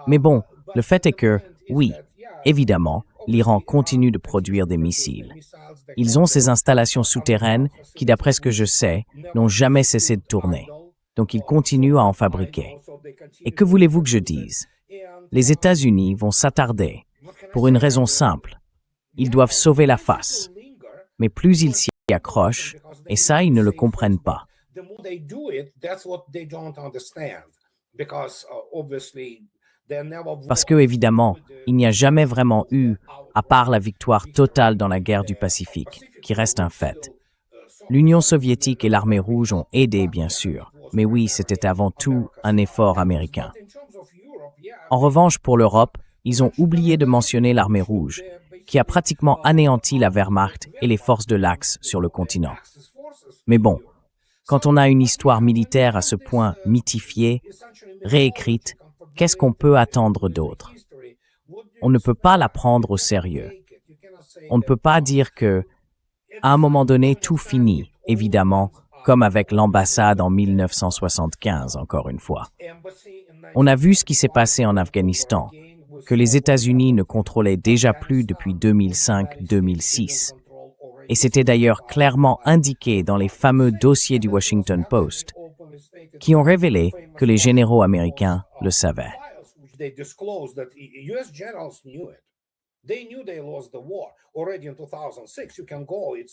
S2: Mais bon, le fait est que, oui, évidemment, l'Iran continue de produire des missiles. Ils ont ces installations souterraines qui, d'après ce que je sais, n'ont jamais cessé de tourner. Donc ils continuent à en fabriquer. Et que voulez-vous que je dise? Les États-Unis vont s'attarder, pour une raison simple. Ils doivent sauver la face. Mais plus ils s'y accrochent, et ça, ils ne le comprennent pas. Parce que, évidemment, il n'y a jamais vraiment eu, à part la victoire totale dans la guerre du Pacifique, qui reste un fait. L'Union soviétique et l'armée rouge ont aidé, bien sûr, mais oui, c'était avant tout un effort américain. En revanche, pour l'Europe, ils ont oublié de mentionner l'armée rouge, qui a pratiquement anéanti la Wehrmacht et les forces de l'Axe sur le continent. Mais bon, quand on a une histoire militaire à ce point mythifiée, réécrite, qu'est-ce qu'on peut attendre d'autre? On ne peut pas la prendre au sérieux. On ne peut pas dire que, à un moment donné, tout finit, évidemment, comme avec l'ambassade en 1975, encore une fois. On a vu ce qui s'est passé en Afghanistan, que les États-Unis ne contrôlaient déjà plus depuis 2005-2006. Et c'était d'ailleurs clairement indiqué dans les fameux dossiers du Washington Post, qui ont révélé que les généraux américains le savaient.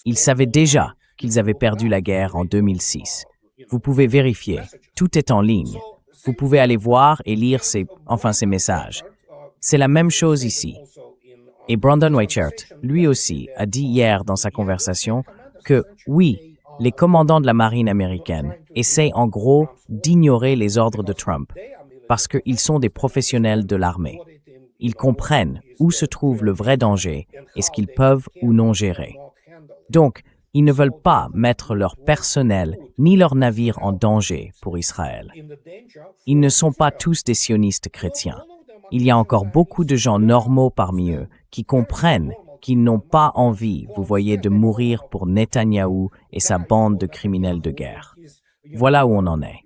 S2: Ils savaient déjà qu'ils avaient perdu la guerre en 2006. Vous pouvez vérifier, tout est en ligne. Vous pouvez aller voir et lire ces messages. C'est la même chose ici. Et Brandon Weichert, lui aussi, a dit hier dans sa conversation que, oui, les commandants de la marine américaine essaient en gros d'ignorer les ordres de Trump parce qu'ils sont des professionnels de l'armée. Ils comprennent où se trouve le vrai danger et ce qu'ils peuvent ou non gérer. Donc, ils ne veulent pas mettre leur personnel ni leur navire en danger pour Israël. Ils ne sont pas tous des sionistes chrétiens. Il y a encore beaucoup de gens normaux parmi eux qui comprennent qu'ils n'ont pas envie, vous voyez, de mourir pour Netanyahou et sa bande de criminels de guerre. Voilà où on en est.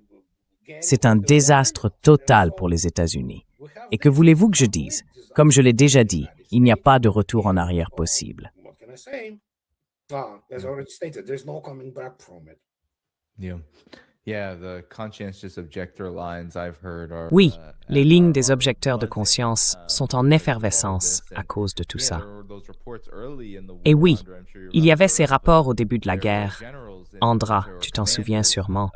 S2: C'est un désastre total pour les États-Unis. Et que voulez-vous que je dise? Comme je l'ai déjà dit, il n'y a pas de retour en arrière possible.
S1: Oui, les lignes des objecteurs de conscience sont en effervescence à cause de tout ça. Et oui, il y avait ces rapports au début de la guerre, Andra, tu t'en souviens sûrement,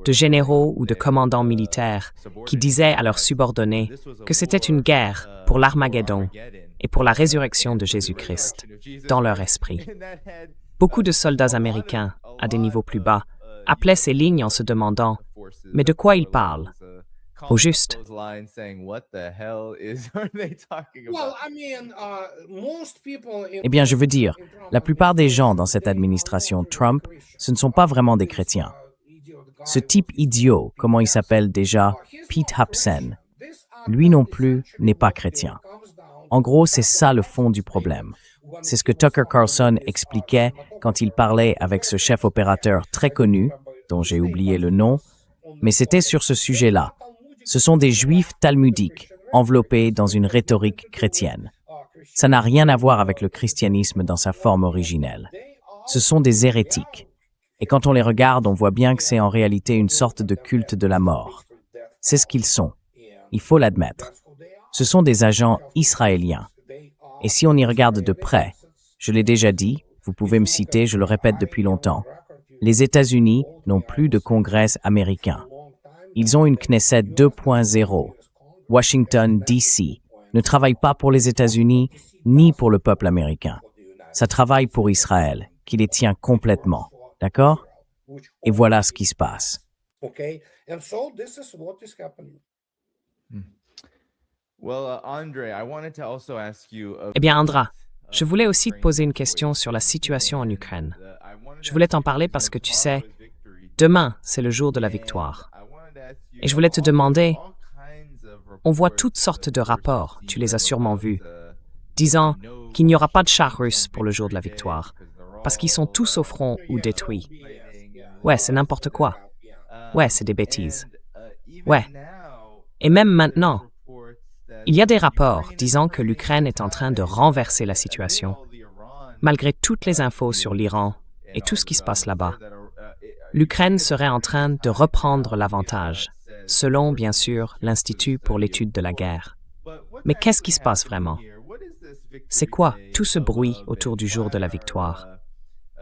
S1: de généraux ou de commandants militaires qui disaient à leurs subordonnés que c'était une guerre pour l'Armageddon et pour la résurrection de Jésus-Christ, dans leur esprit. Beaucoup de soldats américains, à des niveaux plus bas, appelaient ces lignes en se demandant « Mais de quoi ils parlent ?» Au juste.
S2: Eh bien, je veux dire, la plupart des gens dans cette administration Trump, ce ne sont pas vraiment des chrétiens. Ce type idiot, comment il s'appelle déjà, Pete Hapsen, lui non plus n'est pas chrétien. En gros, c'est ça le fond du problème. C'est ce que Tucker Carlson expliquait quand il parlait avec ce chef opérateur très connu, dont j'ai oublié le nom, mais c'était sur ce sujet-là. Ce sont des juifs talmudiques, enveloppés dans une rhétorique chrétienne. Ça n'a rien à voir avec le christianisme dans sa forme originelle. Ce sont des hérétiques. Et quand on les regarde, on voit bien que c'est en réalité une sorte de culte de la mort. C'est ce qu'ils sont. Il faut l'admettre. Ce sont des agents israéliens. Et si on y regarde de près, je l'ai déjà dit, vous pouvez me citer, je le répète depuis longtemps, les États-Unis n'ont plus de Congrès américain. Ils ont une Knesset 2.0. Washington, D.C. ne travaille pas pour les États-Unis ni pour le peuple américain. Ça travaille pour Israël, qui les tient complètement. D'accord? Et voilà ce qui se passe.
S1: Eh bien, Andra, je voulais aussi te poser une question sur la situation en Ukraine. Je voulais t'en parler parce que tu sais, demain, c'est le jour de la victoire. Et je voulais te demander, on voit toutes sortes de rapports, tu les as sûrement vus, disant qu'il n'y aura pas de chars russes pour le jour de la victoire, parce qu'ils sont tous au front ou détruits. Ouais, c'est n'importe quoi. Ouais, c'est des bêtises. Ouais. Et même maintenant, il y a des rapports disant que l'Ukraine est en train de renverser la situation, malgré toutes les infos sur l'Iran et tout ce qui se passe là-bas. L'Ukraine serait en train de reprendre l'avantage, selon, bien sûr, l'Institut pour l'étude de la guerre. Mais qu'est-ce qui se passe vraiment? C'est quoi tout ce bruit autour du jour de la victoire?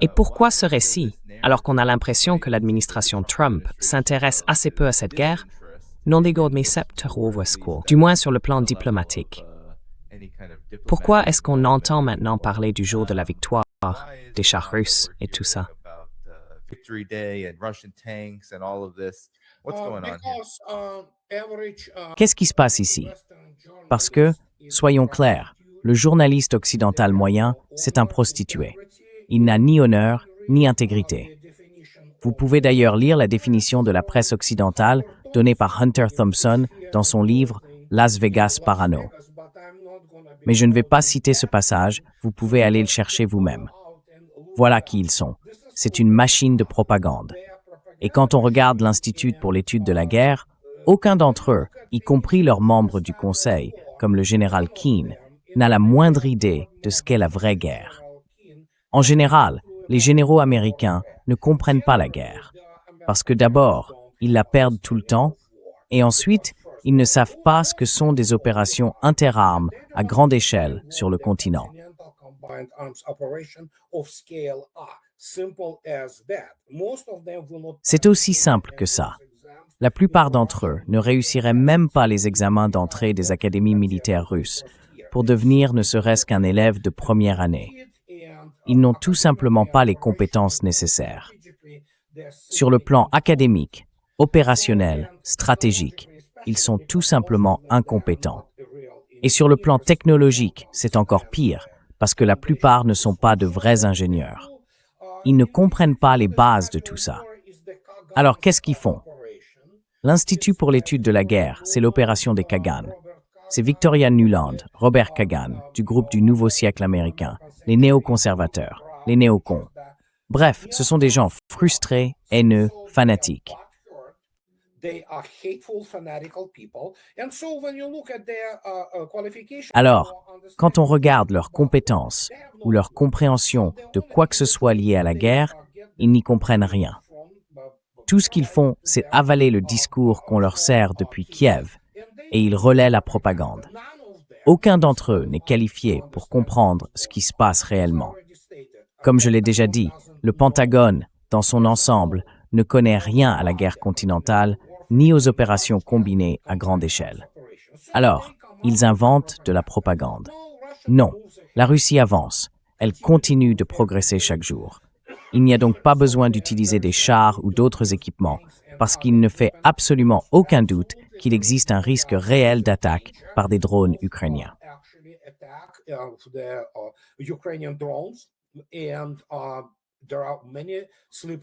S1: Et pourquoi ce récit, alors qu'on a l'impression que l'administration Trump s'intéresse assez peu à cette guerre, non du moins sur le plan diplomatique? Pourquoi est-ce qu'on entend maintenant parler du jour de la victoire, des chars russes et tout ça?
S2: Qu'est-ce qui se passe ici? Parce que, soyons clairs, le journaliste occidental moyen, c'est un prostitué. Il n'a ni honneur, ni intégrité. Vous pouvez d'ailleurs lire la définition de la presse occidentale donnée par Hunter Thompson dans son livre « Las Vegas Parano ». Mais je ne vais pas citer ce passage, vous pouvez aller le chercher vous-même. Voilà qui ils sont. C'est une machine de propagande. Et quand on regarde l'Institut pour l'étude de la guerre, aucun d'entre eux, y compris leurs membres du Conseil, comme le général Keane, n'a la moindre idée de ce qu'est la vraie guerre. En général, les généraux américains ne comprennent pas la guerre, parce que d'abord, ils la perdent tout le temps, et ensuite, ils ne savent pas ce que sont des opérations interarmes à grande échelle sur le continent. C'est aussi simple que ça. La plupart d'entre eux ne réussiraient même pas les examens d'entrée des académies militaires russes pour devenir ne serait-ce qu'un élève de première année. Ils n'ont tout simplement pas les compétences nécessaires. Sur le plan académique, opérationnel, stratégique, ils sont tout simplement incompétents. Et sur le plan technologique, c'est encore pire, parce que la plupart ne sont pas de vrais ingénieurs. Ils ne comprennent pas les bases de tout ça. Alors, qu'est-ce qu'ils font? L'Institut pour l'étude de la guerre, c'est l'opération des Kagan. C'est Victoria Nuland, Robert Kagan, du groupe du Nouveau Siècle américain, les néoconservateurs, les néocons. Bref, ce sont des gens frustrés, haineux, fanatiques. Alors, quand on regarde leurs compétences ou leur compréhension de quoi que ce soit lié à la guerre, ils n'y comprennent rien. Tout ce qu'ils font, c'est avaler le discours qu'on leur sert depuis Kiev, et ils relaient la propagande. Aucun d'entre eux n'est qualifié pour comprendre ce qui se passe réellement. Comme je l'ai déjà dit, le Pentagone, dans son ensemble, ne connaît rien à la guerre continentale, ni aux opérations combinées à grande échelle. Alors, ils inventent de la propagande. Non, la Russie avance. Elle continue de progresser chaque jour. Il n'y a donc pas besoin d'utiliser des chars ou d'autres équipements, parce qu'il ne fait absolument aucun doute qu'il existe un risque réel d'attaque par des drones ukrainiens.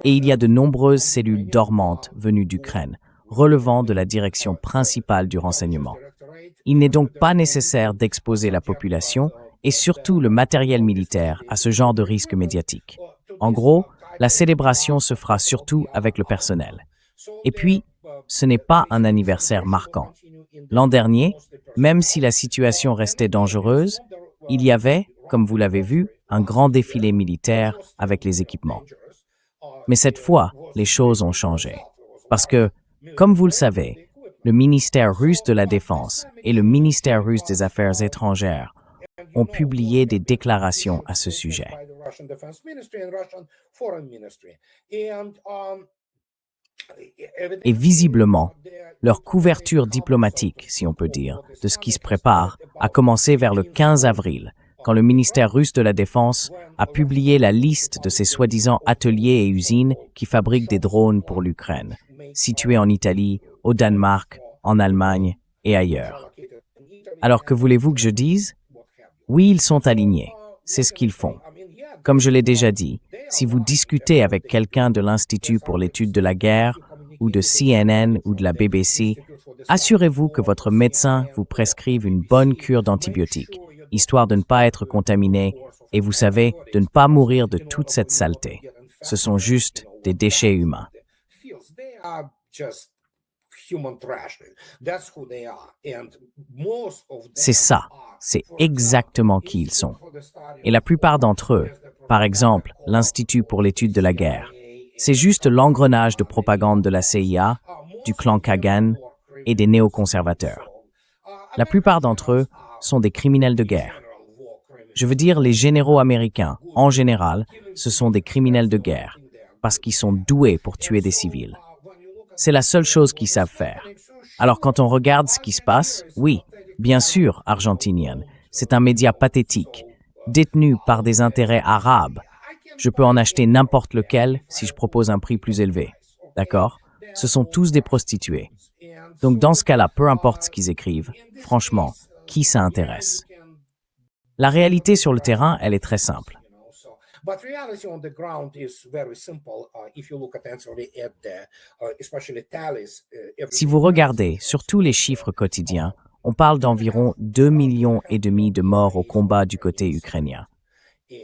S2: Et il y a de nombreuses cellules dormantes venues d'Ukraine, relevant de la direction principale du renseignement. Il n'est donc pas nécessaire d'exposer la population et surtout le matériel militaire à ce genre de risque médiatique. En gros, la célébration se fera surtout avec le personnel. Et puis, ce n'est pas un anniversaire marquant. L'an dernier, même si la situation restait dangereuse, il y avait, comme vous l'avez vu, un grand défilé militaire avec les équipements. Mais cette fois, les choses ont changé. Parce que, comme vous le savez, le ministère russe de la Défense et le ministère russe des Affaires étrangères ont publié des déclarations à ce sujet. Et visiblement, leur couverture diplomatique, si on peut dire, de ce qui se prépare, a commencé vers le 15 avril, quand le ministère russe de la Défense a publié la liste de ces soi-disant ateliers et usines qui fabriquent des drones pour l'Ukraine, situés en Italie, au Danemark, en Allemagne et ailleurs. Alors que voulez-vous que je dise? Oui, ils sont alignés. C'est ce qu'ils font. Comme je l'ai déjà dit, si vous discutez avec quelqu'un de l'Institut pour l'étude de la guerre, ou de CNN ou de la BBC, assurez-vous que votre médecin vous prescrive une bonne cure d'antibiotiques, histoire de ne pas être contaminé et, vous savez, de ne pas mourir de toute cette saleté. Ce sont juste des déchets humains. C'est ça, c'est exactement qui ils sont. Et la plupart d'entre eux, par exemple, l'Institut pour l'étude de la guerre, c'est juste l'engrenage de propagande de la CIA, du clan Kagan et des néoconservateurs. La plupart d'entre eux sont des criminels de guerre. Je veux dire, les généraux américains, en général, ce sont des criminels de guerre, parce qu'ils sont doués pour tuer des civils. C'est la seule chose qu'ils savent faire. Alors quand on regarde ce qui se passe, oui, bien sûr, Argentinian, c'est un média pathétique, détenu par des intérêts arabes. Je peux en acheter n'importe lequel si je propose un prix plus élevé. D'accord? Ce sont tous des prostituées. Donc dans ce cas-là, peu importe ce qu'ils écrivent, franchement, qui ça intéresse? La réalité sur le terrain, elle est très simple. Si vous regardez sur tous les chiffres quotidiens, on parle d'environ 2,5 millions de morts au combat du côté ukrainien.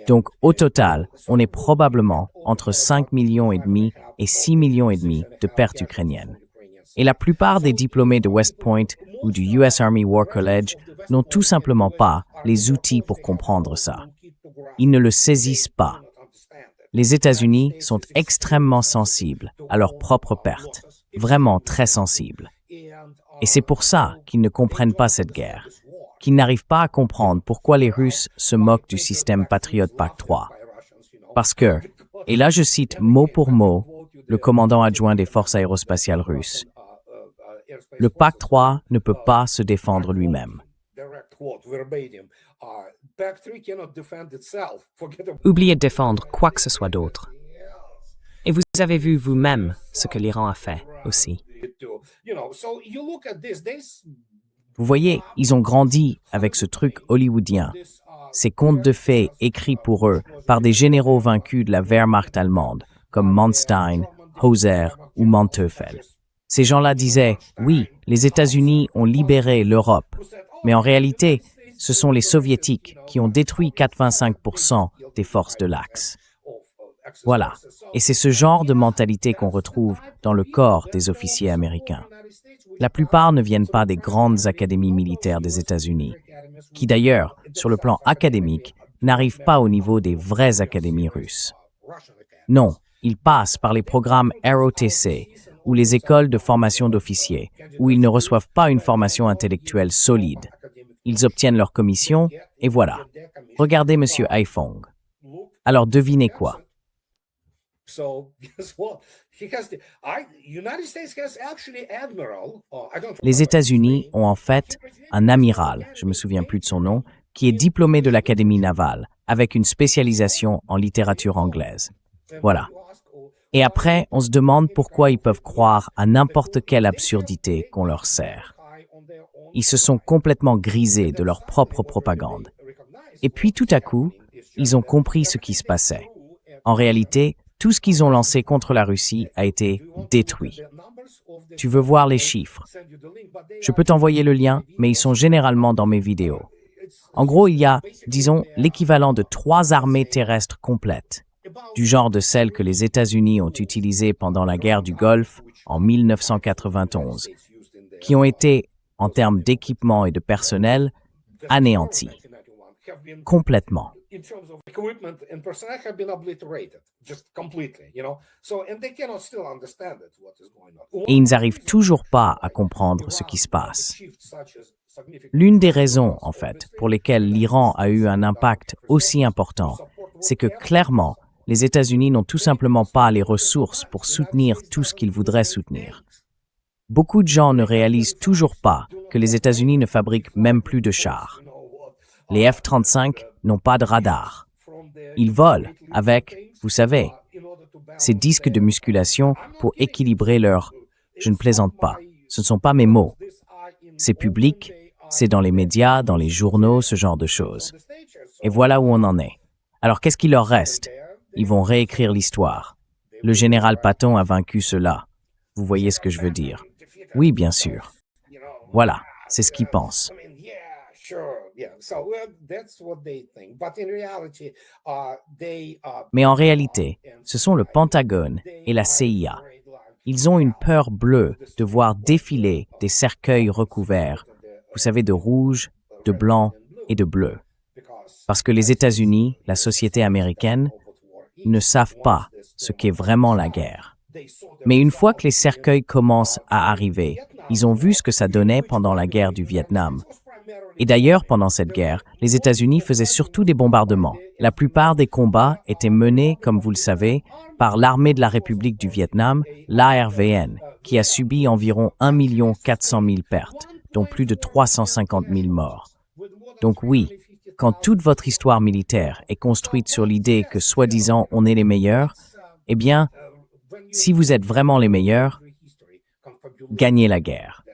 S2: Donc, au total, on est probablement entre 5,5 millions et 6,5 millions de pertes ukrainiennes. Et la plupart des diplômés de West Point ou du US Army War College n'ont tout simplement pas les outils pour comprendre ça. Ils ne le saisissent pas. Les États-Unis sont extrêmement sensibles à leurs propres pertes, vraiment très sensibles. Et c'est pour ça qu'ils ne comprennent pas cette guerre, qu'ils n'arrivent pas à comprendre pourquoi les Russes se moquent du système Patriot PAC-3. Parce que, et là je cite mot pour mot le commandant adjoint des forces aérospatiales russes, le PAC-3 ne peut pas se défendre lui-même.
S1: Oubliez de défendre quoi que ce soit d'autre. Et vous avez vu vous-même ce que l'Iran a fait aussi.
S2: Vous voyez, ils ont grandi avec ce truc hollywoodien, ces contes de fées écrits pour eux par des généraux vaincus de la Wehrmacht allemande, comme Manstein, Hauser ou Manteuffel. Ces gens-là disaient, oui, les États-Unis ont libéré l'Europe, mais en réalité, ce sont les Soviétiques qui ont détruit 85% des forces de l'Axe. Voilà. Et c'est ce genre de mentalité qu'on retrouve dans le corps des officiers américains. La plupart ne viennent pas des grandes académies militaires des États-Unis, qui d'ailleurs, sur le plan académique, n'arrivent pas au niveau des vraies académies russes. Non, ils passent par les programmes ROTC ou les écoles de formation d'officiers, où ils ne reçoivent pas une formation intellectuelle solide. Ils obtiennent leur commission, et voilà. Regardez M. Haifong. Alors devinez quoi? Les États-Unis ont en fait un amiral, je ne me souviens plus de son nom, qui est diplômé de l'Académie navale, avec une spécialisation en littérature anglaise. Voilà. Et après, on se demande pourquoi ils peuvent croire à n'importe quelle absurdité qu'on leur sert. Ils se sont complètement grisés de leur propre propagande. Et puis tout à coup, ils ont compris ce qui se passait. En réalité, tout ce qu'ils ont lancé contre la Russie a été détruit. Tu veux voir les chiffres? Je peux t'envoyer le lien, mais ils sont généralement dans mes vidéos. En gros, il y a, disons, l'équivalent de 3 armées terrestres complètes, du genre de celles que les États-Unis ont utilisées pendant la guerre du Golfe en 1991, qui ont été, en termes d'équipement et de personnel, anéanties. Complètement.
S3: In terms of equipment and personnel have been obliterated, just completely, So, and they cannot still understand it, what is going on.
S2: Et ils n'arrivent toujours pas à comprendre ce qui se passe. L'une des raisons, en fait, pour lesquelles l'Iran a eu un impact aussi important, c'est que clairement, les États-Unis n'ont tout simplement pas les ressources pour soutenir tout ce qu'ils voudraient soutenir. Beaucoup de gens ne réalisent toujours pas que les États-Unis ne fabriquent même plus de chars. Les F-35 n'ont pas de radar. Ils volent avec, vous savez, ces disques de musculation pour équilibrer leur... Je ne plaisante pas, ce ne sont pas mes mots. C'est public, c'est dans les médias, dans les journaux, ce genre de choses. Et voilà où on en est. Alors qu'est-ce qu'il leur reste? Ils vont réécrire l'histoire. Le général Patton a vaincu cela. Vous voyez ce que je veux dire? Oui, bien sûr. Voilà, c'est ce qu'ils pensent. Mais en réalité, ce sont le Pentagone et la CIA. Ils ont une peur bleue de voir défiler des cercueils recouverts, vous savez, de rouge, de blanc et de bleu. Parce que les États-Unis, la société américaine, ne savent pas ce qu'est vraiment la guerre. Mais une fois que les cercueils commencent à arriver, ils ont vu ce que ça donnait pendant la guerre du Vietnam. Et d'ailleurs, pendant cette guerre, les États-Unis faisaient surtout des bombardements. La plupart des combats étaient menés, comme vous le savez, par l'armée de la République du Vietnam, l'ARVN, qui a subi environ 1 400 000 pertes, dont plus de 350 000 morts. Donc oui, quand toute votre histoire militaire est construite sur l'idée que, soi-disant, on est les meilleurs, eh bien, si vous êtes vraiment les meilleurs, gagnez la guerre.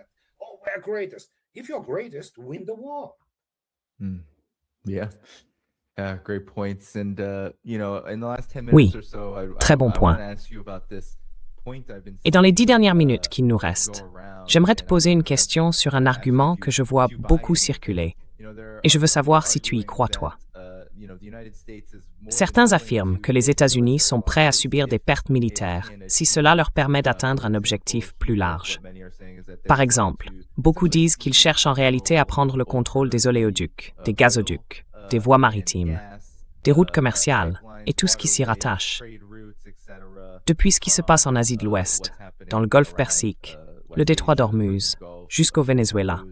S3: If you're greatest, win the war.
S4: Yeah. Great points. And, in the last 10
S1: Oui,
S4: minutes or so,
S1: très bon point. Et dans les 10 dernières minutes qu'il nous restent, j'aimerais te poser une question sur un argument que je vois beaucoup circuler, et je veux savoir si tu y crois, toi. Certains affirment que les États-Unis sont prêts à subir des pertes militaires si cela leur permet d'atteindre un objectif plus large. Par exemple, beaucoup disent qu'ils cherchent en réalité à prendre le contrôle des oléoducs, des gazoducs, des voies maritimes, des routes commerciales et tout ce qui s'y rattache. Depuis ce qui se passe en Asie de l'Ouest, dans le Golfe Persique, le détroit d'Ormuz, jusqu'au Venezuela.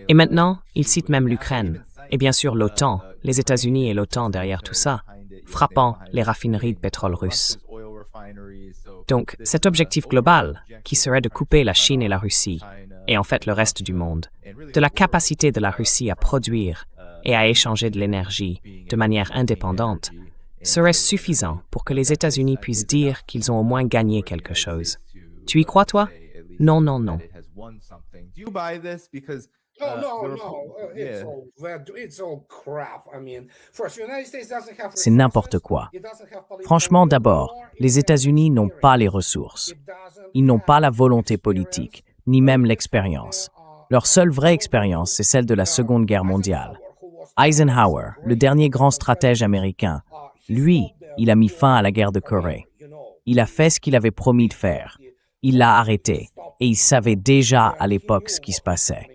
S1: Et maintenant, ils citent même l'Ukraine, et bien sûr l'OTAN, les États-Unis et l'OTAN derrière tout ça, frappant les raffineries de pétrole russes. Donc, cet objectif global, qui serait de couper la Chine et la Russie, et en fait le reste du monde, de la capacité de la Russie à produire et à échanger de l'énergie de manière indépendante, serait suffisant pour que les États-Unis puissent dire qu'ils ont au moins gagné quelque chose. Tu y crois, toi? Non, non, non.
S2: C'est n'importe quoi. Franchement, d'abord, les États-Unis n'ont pas les ressources. Ils n'ont pas la volonté politique, ni même l'expérience. Leur seule vraie expérience, c'est celle de la Seconde Guerre mondiale. Eisenhower, le dernier grand stratège américain, lui, il a mis fin à la guerre de Corée. Il a fait ce qu'il avait promis de faire. Il l'a arrêté, et il savait déjà à l'époque ce qui se passait.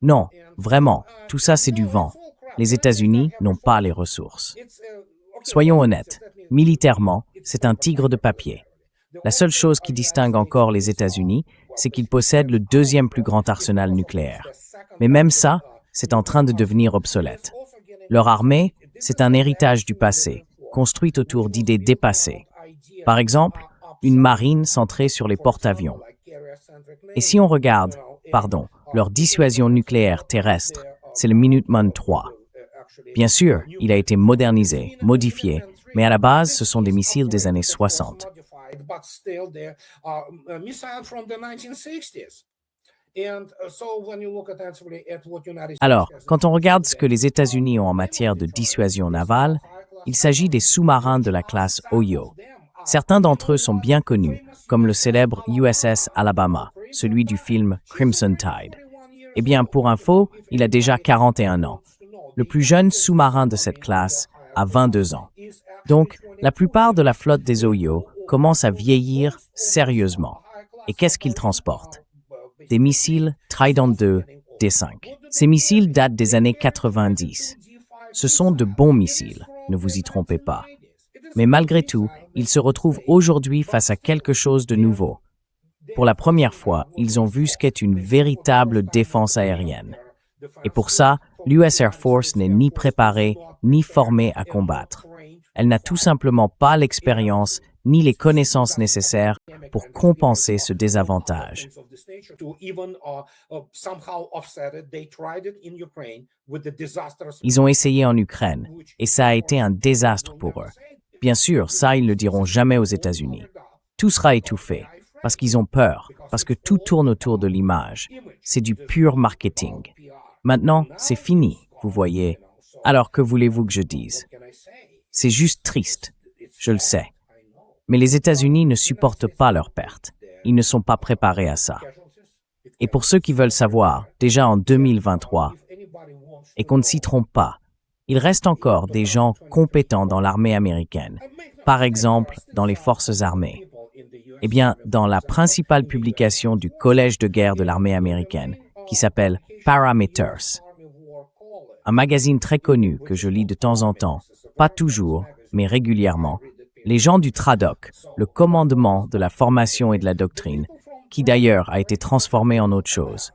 S2: Non, vraiment, tout ça c'est du vent. Les États-Unis n'ont pas les ressources. Soyons honnêtes, militairement, c'est un tigre de papier. La seule chose qui distingue encore les États-Unis, c'est qu'ils possèdent le deuxième plus grand arsenal nucléaire. Mais même ça, c'est en train de devenir obsolète. Leur armée, c'est un héritage du passé, construit autour d'idées dépassées. Par exemple, une marine centrée sur les porte-avions. Et si on regarde, leur dissuasion nucléaire terrestre, c'est le Minuteman III. Bien sûr, il a été modernisé, modifié, Mais à la base, ce sont des missiles des années 60. Alors, quand on regarde ce que les États-Unis ont en matière de dissuasion navale, il s'agit des sous-marins de la classe Ohio. Certains d'entre eux sont bien connus, comme le célèbre USS Alabama, celui du film Crimson Tide. Eh bien, pour info, il a déjà 41 ans. Le plus jeune sous-marin de cette classe a 22 ans. Donc, la plupart de la flotte des Ohio commence à vieillir sérieusement. Et qu'est-ce qu'ils transportent? Des missiles Trident II D5. Ces missiles datent des années 90. Ce sont de bons missiles, ne vous y trompez pas. Mais malgré tout, ils se retrouvent aujourd'hui face à quelque chose de nouveau. Pour la première fois, ils ont vu ce qu'est une véritable défense aérienne. Et pour ça, l'US Air Force n'est ni préparée ni formée à combattre. Elle n'a tout simplement pas l'expérience ni les connaissances nécessaires pour compenser ce désavantage. Ils ont essayé en Ukraine, et ça a été un désastre pour eux. Bien sûr, ça, ils ne le diront jamais aux États-Unis. Tout sera étouffé, parce qu'ils ont peur, parce que tout tourne autour de l'image. C'est du pur marketing. Maintenant, c'est fini, vous voyez. Alors, que voulez-vous que je dise? C'est juste triste, je le sais. Mais les États-Unis ne supportent pas leurs pertes. Ils ne sont pas préparés à ça. Et pour ceux qui veulent savoir, déjà en 2023, et qu'on ne s'y trompe pas, il reste encore des gens compétents dans l'armée américaine, par exemple dans les forces armées. Eh bien, dans la principale publication du Collège de guerre de l'armée américaine, qui s'appelle Parameters, un magazine très connu que je lis de temps en temps, pas toujours, mais régulièrement, les gens du TRADOC, le commandement de la formation et de la doctrine, qui d'ailleurs a été transformé en autre chose.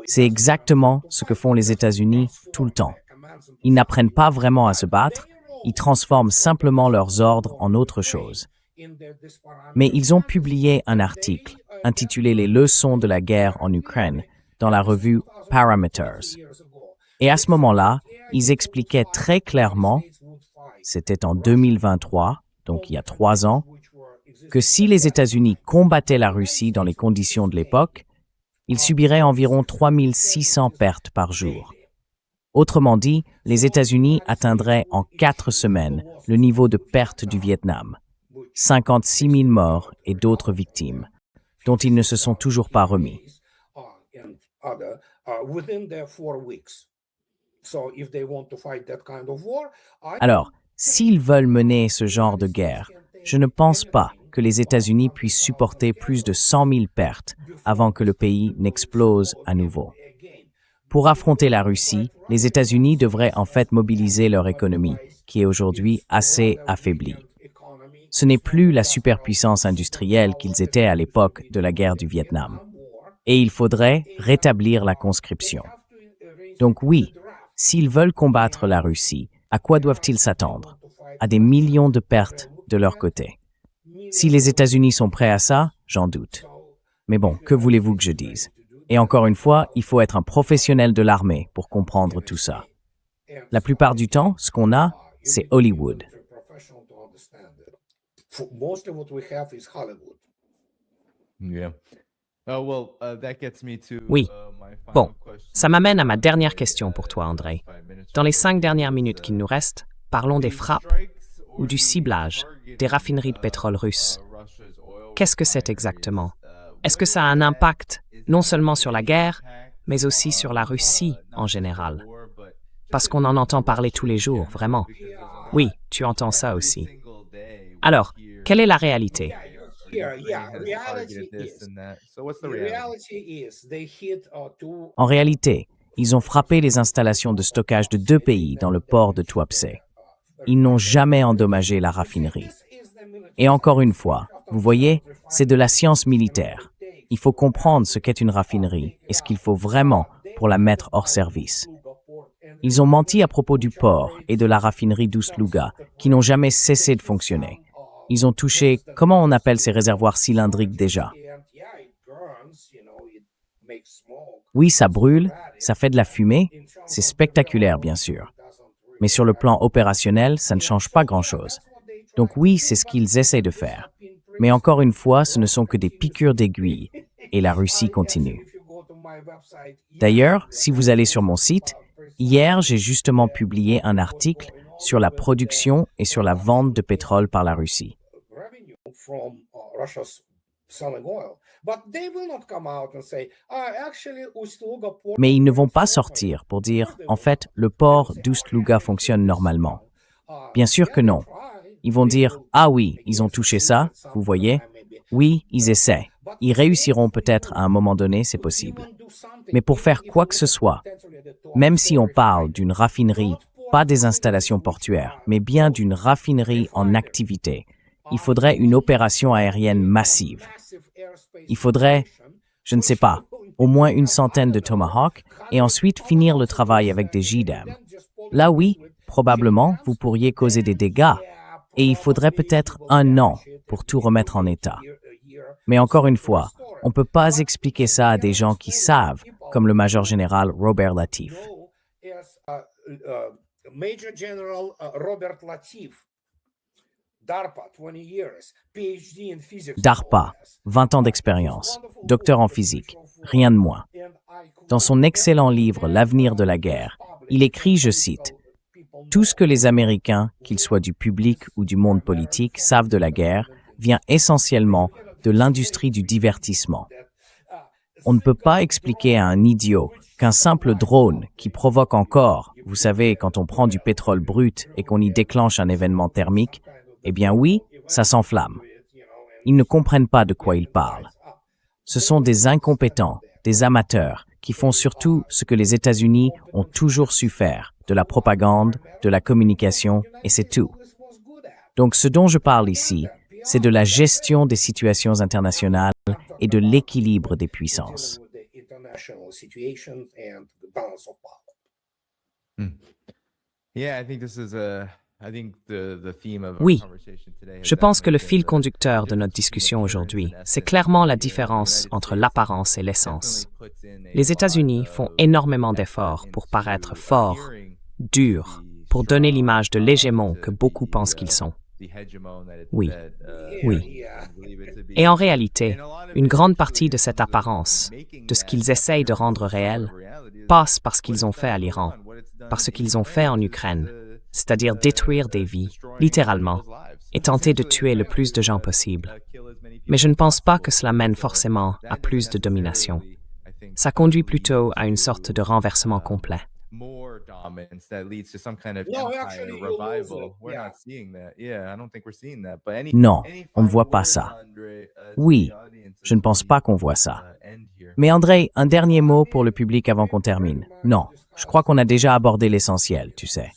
S2: C'est exactement ce que font les États-Unis tout le temps. Ils n'apprennent pas vraiment à se battre, ils transforment simplement leurs ordres en autre chose. Mais ils ont publié un article intitulé « Les leçons de la guerre en Ukraine » dans la revue Parameters. Et à ce moment-là, ils expliquaient très clairement, c'était en 2023, donc il y a 3 ans, que si les États-Unis combattaient la Russie dans les conditions de l'époque, ils subiraient environ 3600 pertes par jour. Autrement dit, les États-Unis atteindraient en 4 semaines le niveau de perte du Vietnam, 56 000 morts et d'autres victimes, dont ils ne se sont toujours pas remis. Alors, s'ils veulent mener ce genre de guerre, je ne pense pas que les États-Unis puissent supporter plus de 100 000 pertes avant que le pays n'explose à nouveau. Pour affronter la Russie, les États-Unis devraient en fait mobiliser leur économie, qui est aujourd'hui assez affaiblie. Ce n'est plus la superpuissance industrielle qu'ils étaient à l'époque de la guerre du Vietnam. Et il faudrait rétablir la conscription. Donc oui, s'ils veulent combattre la Russie, à quoi doivent-ils s'attendre? À des millions de pertes de leur côté. Si les États-Unis sont prêts à ça, j'en doute. Mais bon, que voulez-vous que je dise? Et encore une fois, il faut être un professionnel de l'armée pour comprendre tout ça. La plupart du temps, ce qu'on a, c'est Hollywood.
S1: Oui. Bon, ça m'amène à ma dernière question pour toi, Andrei. Dans les 5 dernières minutes qu'il nous restent, parlons des frappes ou du ciblage des raffineries de pétrole russes. Qu'est-ce que c'est exactement? Est-ce que ça a un impact non seulement sur la guerre, mais aussi sur la Russie en général? Parce qu'on en entend parler tous les jours, vraiment. Oui, tu entends ça aussi. Alors, quelle est la réalité?
S2: En réalité, ils ont frappé les installations de stockage de 2 pays dans le port de Tuapse. Ils n'ont jamais endommagé la raffinerie. Et encore une fois, vous voyez, c'est de la science militaire. Il faut comprendre ce qu'est une raffinerie et ce qu'il faut vraiment pour la mettre hors service. Ils ont menti à propos du port et de la raffinerie d'Ust-Luga, qui n'ont jamais cessé de fonctionner. Ils ont touché, comment on appelle ces réservoirs cylindriques déjà? Oui, ça brûle, ça fait de la fumée, c'est spectaculaire bien sûr. Mais sur le plan opérationnel, ça ne change pas grand-chose. Donc oui, c'est ce qu'ils essaient de faire. Mais encore une fois, ce ne sont que des piqûres d'aiguille, et la Russie continue. D'ailleurs, si vous allez sur mon site, hier, j'ai justement publié un article sur la production et sur la vente de pétrole par la Russie. Mais ils ne vont pas sortir pour dire, en fait, le port d'Ust-Luga fonctionne normalement. Bien sûr que non. Ils vont dire, ah oui, ils ont touché ça, vous voyez? Oui, ils essaient. Ils réussiront peut-être à un moment donné, c'est possible. Mais pour faire quoi que ce soit, même si on parle d'une raffinerie, pas des installations portuaires, mais bien d'une raffinerie en activité, il faudrait une opération aérienne massive. Il faudrait, je ne sais pas, au moins une centaine de Tomahawk et ensuite finir le travail avec des JDAM. Là oui, probablement, vous pourriez causer des dégâts et il faudrait peut-être 1 an pour tout remettre en état. Mais encore une fois, on ne peut pas expliquer ça à des gens qui savent, comme le major général Robert Latif.
S3: Major General Robert Latif, DARPA, 20 years, PhD in physics.
S2: DARPA, 20 ans d'expérience, docteur en physique, rien de moins. Dans son excellent livre « L'avenir de la guerre », il écrit, je cite, « Tout ce que les Américains, qu'ils soient du public ou du monde politique, savent de la guerre vient essentiellement de l'industrie du divertissement. On ne peut pas expliquer à un idiot qu'un simple drone qui provoque encore, vous savez, quand on prend du pétrole brut et qu'on y déclenche un événement thermique, eh bien oui, ça s'enflamme. Ils ne comprennent pas de quoi ils parlent. Ce sont des incompétents, des amateurs, qui font surtout ce que les États-Unis ont toujours su faire, de la propagande, de la communication, et c'est tout. Donc ce dont je parle ici, c'est de la gestion des situations internationales et de l'équilibre des puissances.
S1: Oui, je pense que le fil conducteur de notre discussion aujourd'hui, c'est clairement la différence entre l'apparence et l'essence. Les États-Unis font énormément d'efforts pour paraître forts, durs, pour donner l'image de l'hégémon que beaucoup pensent qu'ils sont. Oui, oui. Et en réalité, une grande partie de cette apparence, de ce qu'ils essayent de rendre réel, passe par ce qu'ils ont fait à l'Iran, par ce qu'ils ont fait en Ukraine, c'est-à-dire détruire des vies, littéralement, et tenter de tuer le plus de gens possible. Mais je ne pense pas que cela mène forcément à plus de domination. Ça conduit plutôt à une sorte de renversement complet.
S2: Non, on ne voit pas ça. Oui, je ne pense pas qu'on voit ça. Mais André, un dernier mot pour le public avant qu'on termine. Non, je crois qu'on a déjà abordé l'essentiel, tu sais.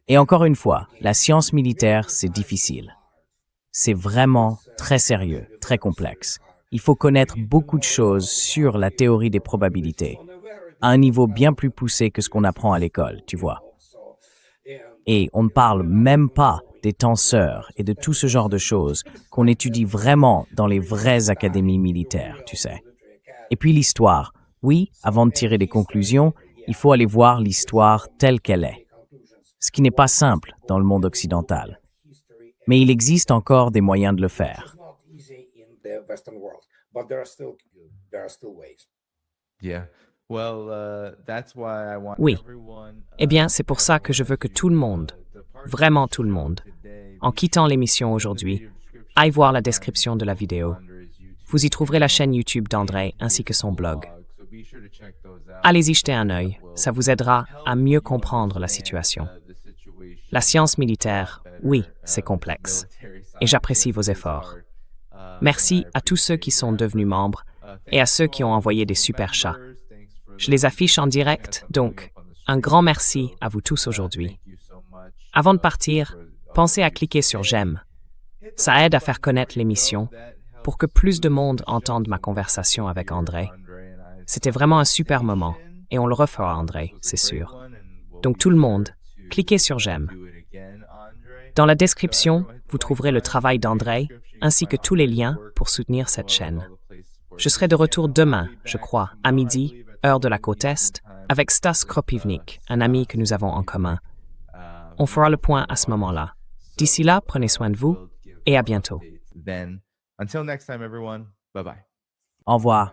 S2: Et encore une fois, la science militaire, c'est difficile. C'est vraiment très sérieux, très complexe. Il faut connaître beaucoup de choses sur la théorie des probabilités, à un niveau bien plus poussé que ce qu'on apprend à l'école, tu vois. Et on ne parle même pas des tenseurs et de tout ce genre de choses qu'on étudie vraiment dans les vraies académies militaires, tu sais. Et puis l'histoire. Oui, avant de tirer des conclusions, il faut aller voir l'histoire telle qu'elle est. Ce qui n'est pas simple dans le monde occidental. Mais il existe encore des moyens de le faire.
S1: Oui. Eh bien, c'est pour ça que je veux que tout le monde, vraiment tout le monde, en quittant l'émission aujourd'hui, aille voir la description de la vidéo. Vous y trouverez la chaîne YouTube d'André ainsi que son blog. Allez y jeter un œil, ça vous aidera à mieux comprendre la situation. La science militaire, oui, c'est complexe. Et j'apprécie vos efforts. Merci à tous ceux qui sont devenus membres et à ceux qui ont envoyé des super chats. Je les affiche en direct, donc un grand merci à vous tous aujourd'hui. Avant de partir, pensez à cliquer sur « J'aime ». Ça aide à faire connaître l'émission pour que plus de monde entende ma conversation avec André. C'était vraiment un super moment et on le refera, André, c'est sûr. Donc tout le monde, cliquez sur « J'aime ». Dans la description, vous trouverez le travail d'André ainsi que tous les liens pour soutenir cette chaîne. Je serai de retour demain, je crois, à midi, heure de la côte Est, avec Stas Kropivnik, un ami que nous avons en commun. On fera le point à ce moment-là. D'ici là, prenez soin de vous et à bientôt.
S4: Then, until next time, everyone. Bye bye.
S2: Au revoir.